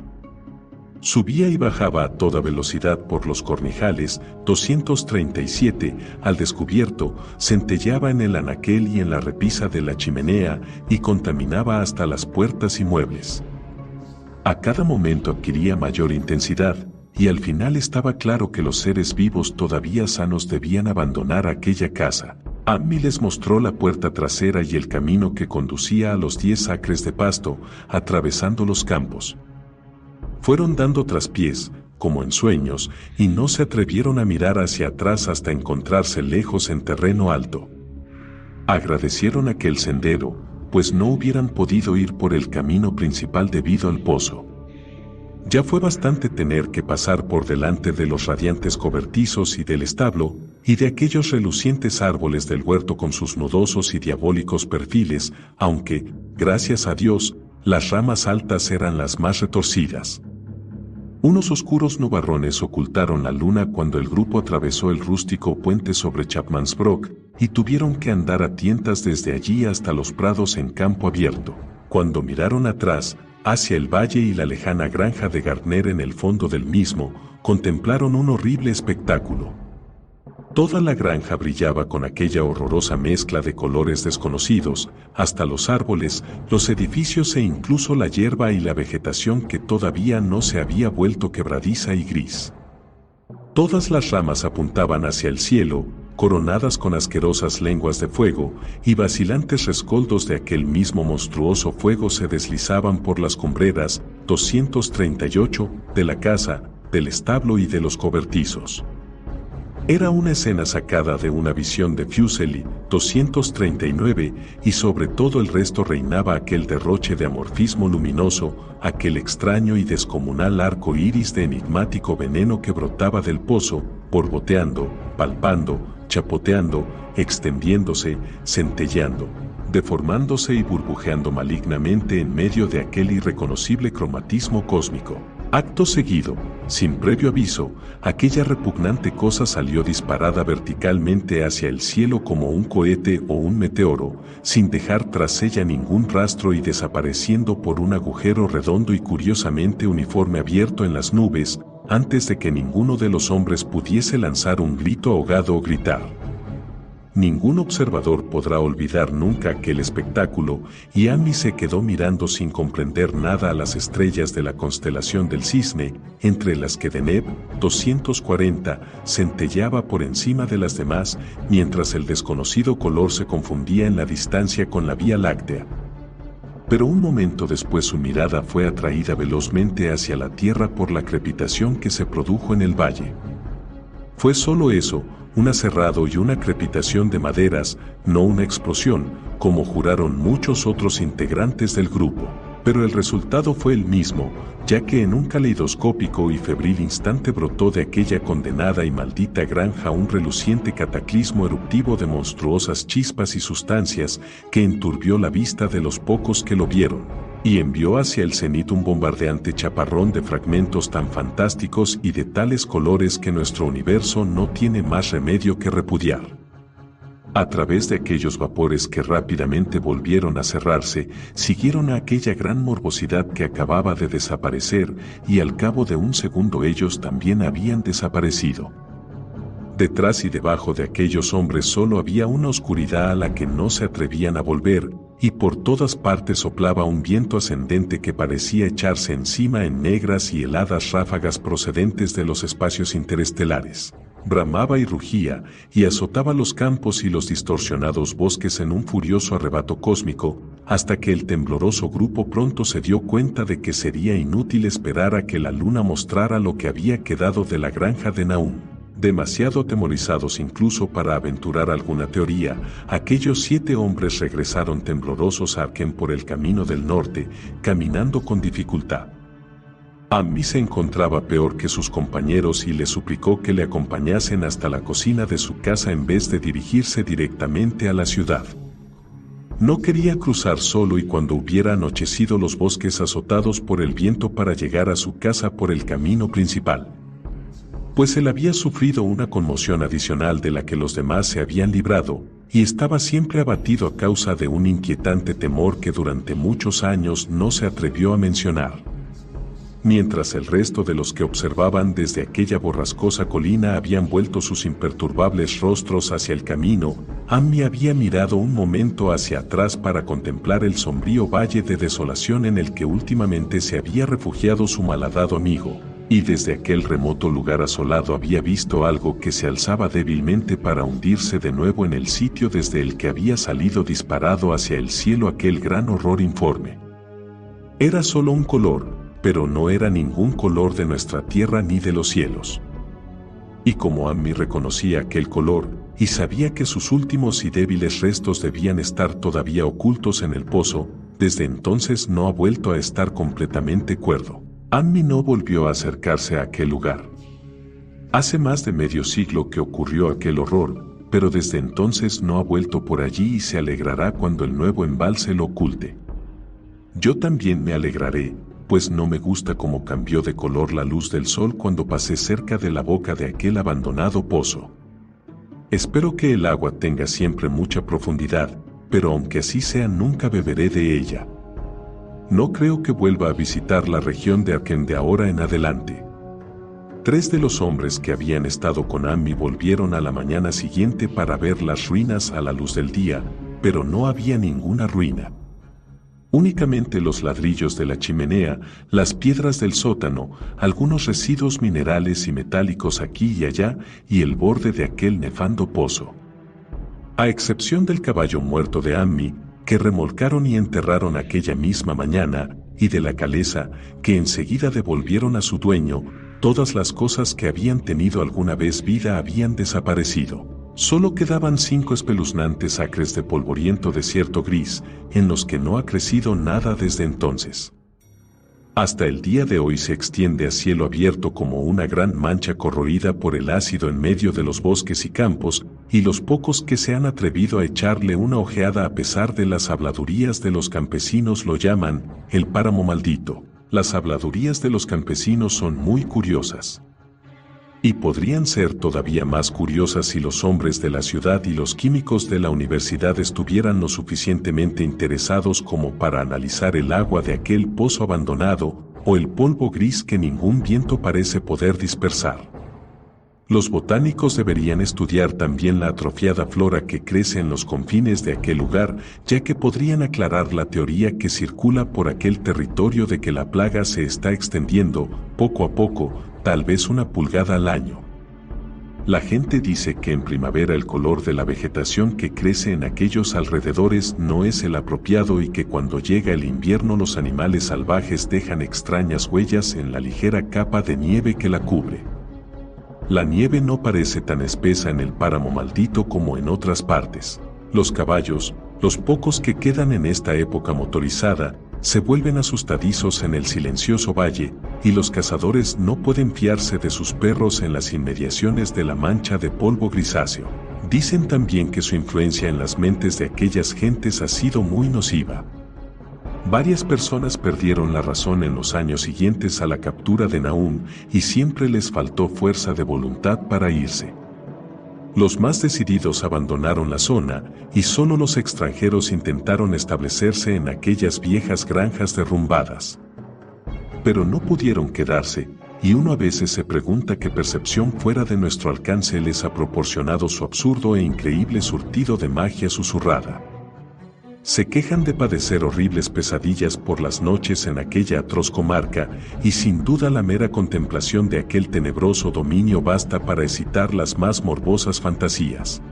Subía y bajaba a toda velocidad por los cornijales, 237, al descubierto, centelleaba en el anaquel y en la repisa de la chimenea, y contaminaba hasta las puertas y muebles. A cada momento adquiría mayor intensidad, y al final estaba claro que los seres vivos todavía sanos debían abandonar aquella casa. Ammi les mostró la puerta trasera y el camino que conducía a los 10 acres de pasto, atravesando los campos. Fueron dando traspiés, como en sueños, y no se atrevieron a mirar hacia atrás hasta encontrarse lejos en terreno alto. Agradecieron aquel sendero, pues no hubieran podido ir por el camino principal debido al pozo. Ya fue bastante tener que pasar por delante de los radiantes cobertizos y del establo, y de aquellos relucientes árboles del huerto con sus nudosos y diabólicos perfiles, aunque, gracias a Dios, las ramas altas eran las más retorcidas. Unos oscuros nubarrones ocultaron la luna cuando el grupo atravesó el rústico puente sobre Chapman's Brook, y tuvieron que andar a tientas desde allí hasta los prados en campo abierto. Cuando miraron atrás, hacia el valle y la lejana granja de Gardner en el fondo del mismo, contemplaron un horrible espectáculo. Toda la granja brillaba con aquella horrorosa mezcla de colores desconocidos, hasta los árboles, los edificios e incluso la hierba y la vegetación que todavía no se había vuelto quebradiza y gris. Todas las ramas apuntaban hacia el cielo, coronadas con asquerosas lenguas de fuego, y vacilantes rescoldos de aquel mismo monstruoso fuego se deslizaban por las cumbreras, 238, de la casa, del establo y de los cobertizos. Era una escena sacada de una visión de Fuseli, 239, y sobre todo el resto reinaba aquel derroche de amorfismo luminoso, aquel extraño y descomunal arco iris de enigmático veneno que brotaba del pozo, borboteando, palpando, chapoteando, extendiéndose, centelleando, deformándose y burbujeando malignamente en medio de aquel irreconocible cromatismo cósmico. Acto seguido, sin previo aviso, aquella repugnante cosa salió disparada verticalmente hacia el cielo como un cohete o un meteoro, sin dejar tras ella ningún rastro y desapareciendo por un agujero redondo y curiosamente uniforme abierto en las nubes, antes de que ninguno de los hombres pudiese lanzar un grito ahogado o gritar. Ningún observador podrá olvidar nunca aquel espectáculo, y Ammi se quedó mirando sin comprender nada a las estrellas de la constelación del Cisne, entre las que Deneb, 240, centelleaba por encima de las demás, mientras el desconocido color se confundía en la distancia con la Vía Láctea. Pero un momento después su mirada fue atraída velozmente hacia la tierra por la crepitación que se produjo en el valle. Fue solo eso, un aserrado y una crepitación de maderas, no una explosión, como juraron muchos otros integrantes del grupo. Pero el resultado fue el mismo, ya que en un caleidoscópico y febril instante brotó de aquella condenada y maldita granja un reluciente cataclismo eruptivo de monstruosas chispas y sustancias que enturbió la vista de los pocos que lo vieron, y envió hacia el cenit un bombardeante chaparrón de fragmentos tan fantásticos y de tales colores que nuestro universo no tiene más remedio que repudiar. A través de aquellos vapores que rápidamente volvieron a cerrarse, siguieron a aquella gran morbosidad que acababa de desaparecer, y al cabo de un segundo ellos también habían desaparecido. Detrás y debajo de aquellos hombres solo había una oscuridad a la que no se atrevían a volver, y por todas partes soplaba un viento ascendente que parecía echarse encima en negras y heladas ráfagas procedentes de los espacios interestelares. Bramaba y rugía, y azotaba los campos y los distorsionados bosques en un furioso arrebato cósmico, hasta que el tembloroso grupo pronto se dio cuenta de que sería inútil esperar a que la luna mostrara lo que había quedado de la granja de Nahum. Demasiado atemorizados incluso para aventurar alguna teoría, aquellos 7 hombres regresaron temblorosos a Arkham por el camino del norte, caminando con dificultad. Ammi se encontraba peor que sus compañeros y le suplicó que le acompañasen hasta la cocina de su casa en vez de dirigirse directamente a la ciudad. No quería cruzar solo y cuando hubiera anochecido los bosques azotados por el viento para llegar a su casa por el camino principal. Pues él había sufrido una conmoción adicional de la que los demás se habían librado, y estaba siempre abatido a causa de un inquietante temor que durante muchos años no se atrevió a mencionar. Mientras el resto de los que observaban desde aquella borrascosa colina habían vuelto sus imperturbables rostros hacia el camino, Ammi había mirado un momento hacia atrás para contemplar el sombrío valle de desolación en el que últimamente se había refugiado su malhadado amigo, y desde aquel remoto lugar asolado había visto algo que se alzaba débilmente para hundirse de nuevo en el sitio desde el que había salido disparado hacia el cielo aquel gran horror informe. Era solo un color, pero no era ningún color de nuestra tierra ni de los cielos. Y como Ammi reconocía aquel color, y sabía que sus últimos y débiles restos debían estar todavía ocultos en el pozo, desde entonces no ha vuelto a estar completamente cuerdo. Ammi no volvió a acercarse a aquel lugar. Hace más de medio siglo que ocurrió aquel horror, pero desde entonces no ha vuelto por allí y se alegrará cuando el nuevo embalse lo oculte. Yo también me alegraré, pues no me gusta cómo cambió de color la luz del sol cuando pasé cerca de la boca de aquel abandonado pozo. Espero que el agua tenga siempre mucha profundidad, pero aunque así sea nunca beberé de ella. No creo que vuelva a visitar la región de Arkham de ahora en adelante. 3 de los hombres que habían estado con Ammi volvieron a la mañana siguiente para ver las ruinas a la luz del día, pero no había ninguna ruina. Únicamente los ladrillos de la chimenea, las piedras del sótano, algunos residuos minerales y metálicos aquí y allá, y el borde de aquel nefando pozo. A excepción del caballo muerto de Ammi, que remolcaron y enterraron aquella misma mañana, y de la caleza, que enseguida devolvieron a su dueño, todas las cosas que habían tenido alguna vez vida habían desaparecido. Solo quedaban 5 espeluznantes acres de polvoriento desierto gris, en los que no ha crecido nada desde entonces. Hasta el día de hoy se extiende a cielo abierto como una gran mancha corroída por el ácido en medio de los bosques y campos, y los pocos que se han atrevido a echarle una ojeada a pesar de las habladurías de los campesinos lo llaman el páramo maldito. Las habladurías de los campesinos son muy curiosas. Y podrían ser todavía más curiosas si los hombres de la ciudad y los químicos de la universidad estuvieran lo suficientemente interesados como para analizar el agua de aquel pozo abandonado, o el polvo gris que ningún viento parece poder dispersar. Los botánicos deberían estudiar también la atrofiada flora que crece en los confines de aquel lugar, ya que podrían aclarar la teoría que circula por aquel territorio de que la plaga se está extendiendo, poco a poco, tal vez 1 pulgada al año. La gente dice que en primavera el color de la vegetación que crece en aquellos alrededores no es el apropiado y que cuando llega el invierno los animales salvajes dejan extrañas huellas en la ligera capa de nieve que la cubre. La nieve no parece tan espesa en el páramo maldito como en otras partes. Los caballos, los pocos que quedan en esta época motorizada, se vuelven asustadizos en el silencioso valle, y los cazadores no pueden fiarse de sus perros en las inmediaciones de la mancha de polvo grisáceo. Dicen también que su influencia en las mentes de aquellas gentes ha sido muy nociva. Varias personas perdieron la razón en los años siguientes a la captura de Nahum y siempre les faltó fuerza de voluntad para irse. Los más decididos abandonaron la zona y solo los extranjeros intentaron establecerse en aquellas viejas granjas derrumbadas. Pero no pudieron quedarse, y uno a veces se pregunta qué percepción fuera de nuestro alcance les ha proporcionado su absurdo e increíble surtido de magia susurrada. Se quejan de padecer horribles pesadillas por las noches en aquella atroz comarca, y sin duda la mera contemplación de aquel tenebroso dominio basta para excitar las más morbosas fantasías.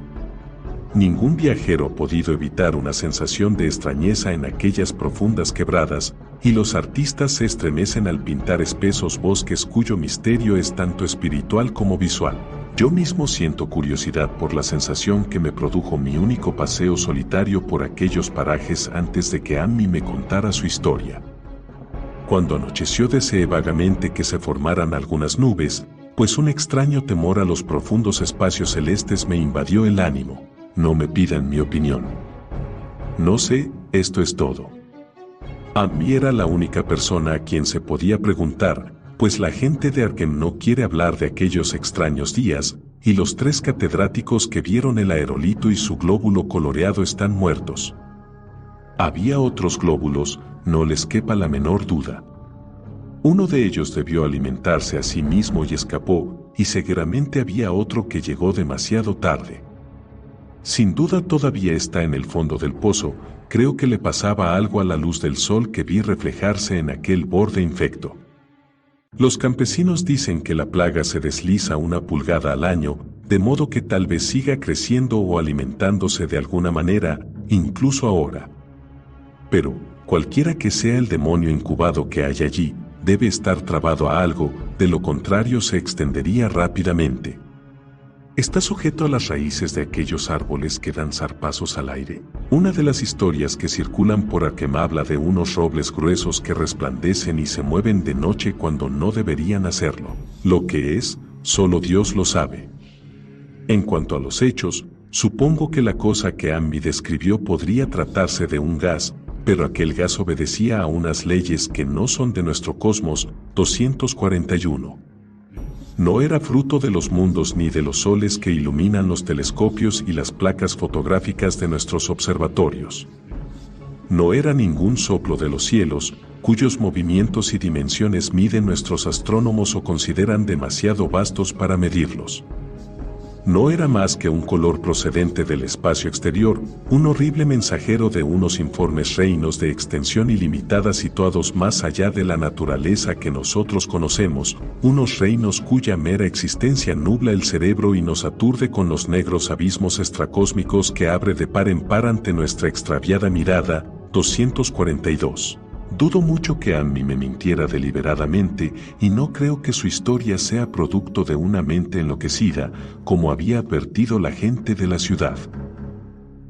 Ningún viajero ha podido evitar una sensación de extrañeza en aquellas profundas quebradas, y los artistas se estremecen al pintar espesos bosques cuyo misterio es tanto espiritual como visual. Yo mismo siento curiosidad por la sensación que me produjo mi único paseo solitario por aquellos parajes antes de que Ammi me contara su historia. Cuando anocheció deseé vagamente que se formaran algunas nubes, pues un extraño temor a los profundos espacios celestes me invadió el ánimo. No me pidan mi opinión. No sé, esto es todo. Ammi era la única persona a quien se podía preguntar, pues la gente de Arkham no quiere hablar de aquellos extraños días, y los 3 catedráticos que vieron el aerolito y su glóbulo coloreado están muertos. Había otros glóbulos, no les quepa la menor duda. Uno de ellos debió alimentarse a sí mismo y escapó, y seguramente había otro que llegó demasiado tarde. Sin duda todavía está en el fondo del pozo, creo que le pasaba algo a la luz del sol que vi reflejarse en aquel borde infecto. Los campesinos dicen que la plaga se desliza 1 pulgada al año, de modo que tal vez siga creciendo o alimentándose de alguna manera, incluso ahora. Pero, cualquiera que sea el demonio incubado que hay allí, debe estar trabado a algo, de lo contrario se extendería rápidamente. Está sujeto a las raíces de aquellos árboles que dan zarpazos al aire. Una de las historias que circulan por Arkham habla de unos robles gruesos que resplandecen y se mueven de noche cuando no deberían hacerlo. Lo que es, solo Dios lo sabe. En cuanto a los hechos, supongo que la cosa que Ammi describió podría tratarse de un gas, pero aquel gas obedecía a unas leyes que no son de nuestro cosmos. 241. No era fruto de los mundos ni de los soles que iluminan los telescopios y las placas fotográficas de nuestros observatorios. No era ningún soplo de los cielos, cuyos movimientos y dimensiones miden nuestros astrónomos o consideran demasiado vastos para medirlos. No era más que un color procedente del espacio exterior, un horrible mensajero de unos informes reinos de extensión ilimitada situados más allá de la naturaleza que nosotros conocemos, unos reinos cuya mera existencia nubla el cerebro y nos aturde con los negros abismos extracósmicos que abre de par en par ante nuestra extraviada mirada. 242. Dudo mucho que Ammi me mintiera deliberadamente y no creo que su historia sea producto de una mente enloquecida, como había advertido la gente de la ciudad.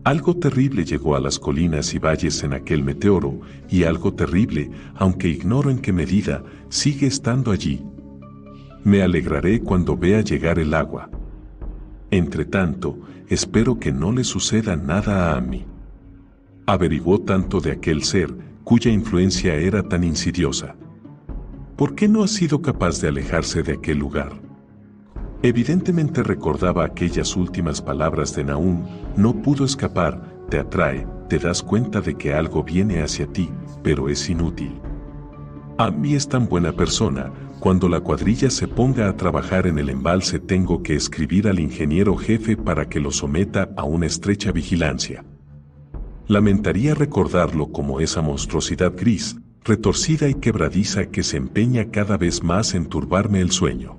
Algo terrible llegó a las colinas y valles en aquel meteoro, y algo terrible, aunque ignoro en qué medida, sigue estando allí. Me alegraré cuando vea llegar el agua. Entretanto, espero que no le suceda nada a Ammi. Averiguó tanto de aquel ser, cuya influencia era tan insidiosa. ¿Por qué no ha sido capaz de alejarse de aquel lugar? Evidentemente recordaba aquellas últimas palabras de Nahum: no pudo escapar, te atrae, te das cuenta de que algo viene hacia ti, pero es inútil. Ammi es tan buena persona, cuando la cuadrilla se ponga a trabajar en el embalse tengo que escribir al ingeniero jefe para que lo someta a una estrecha vigilancia. Lamentaría recordarlo como esa monstruosidad gris, retorcida y quebradiza que se empeña cada vez más en turbarme el sueño.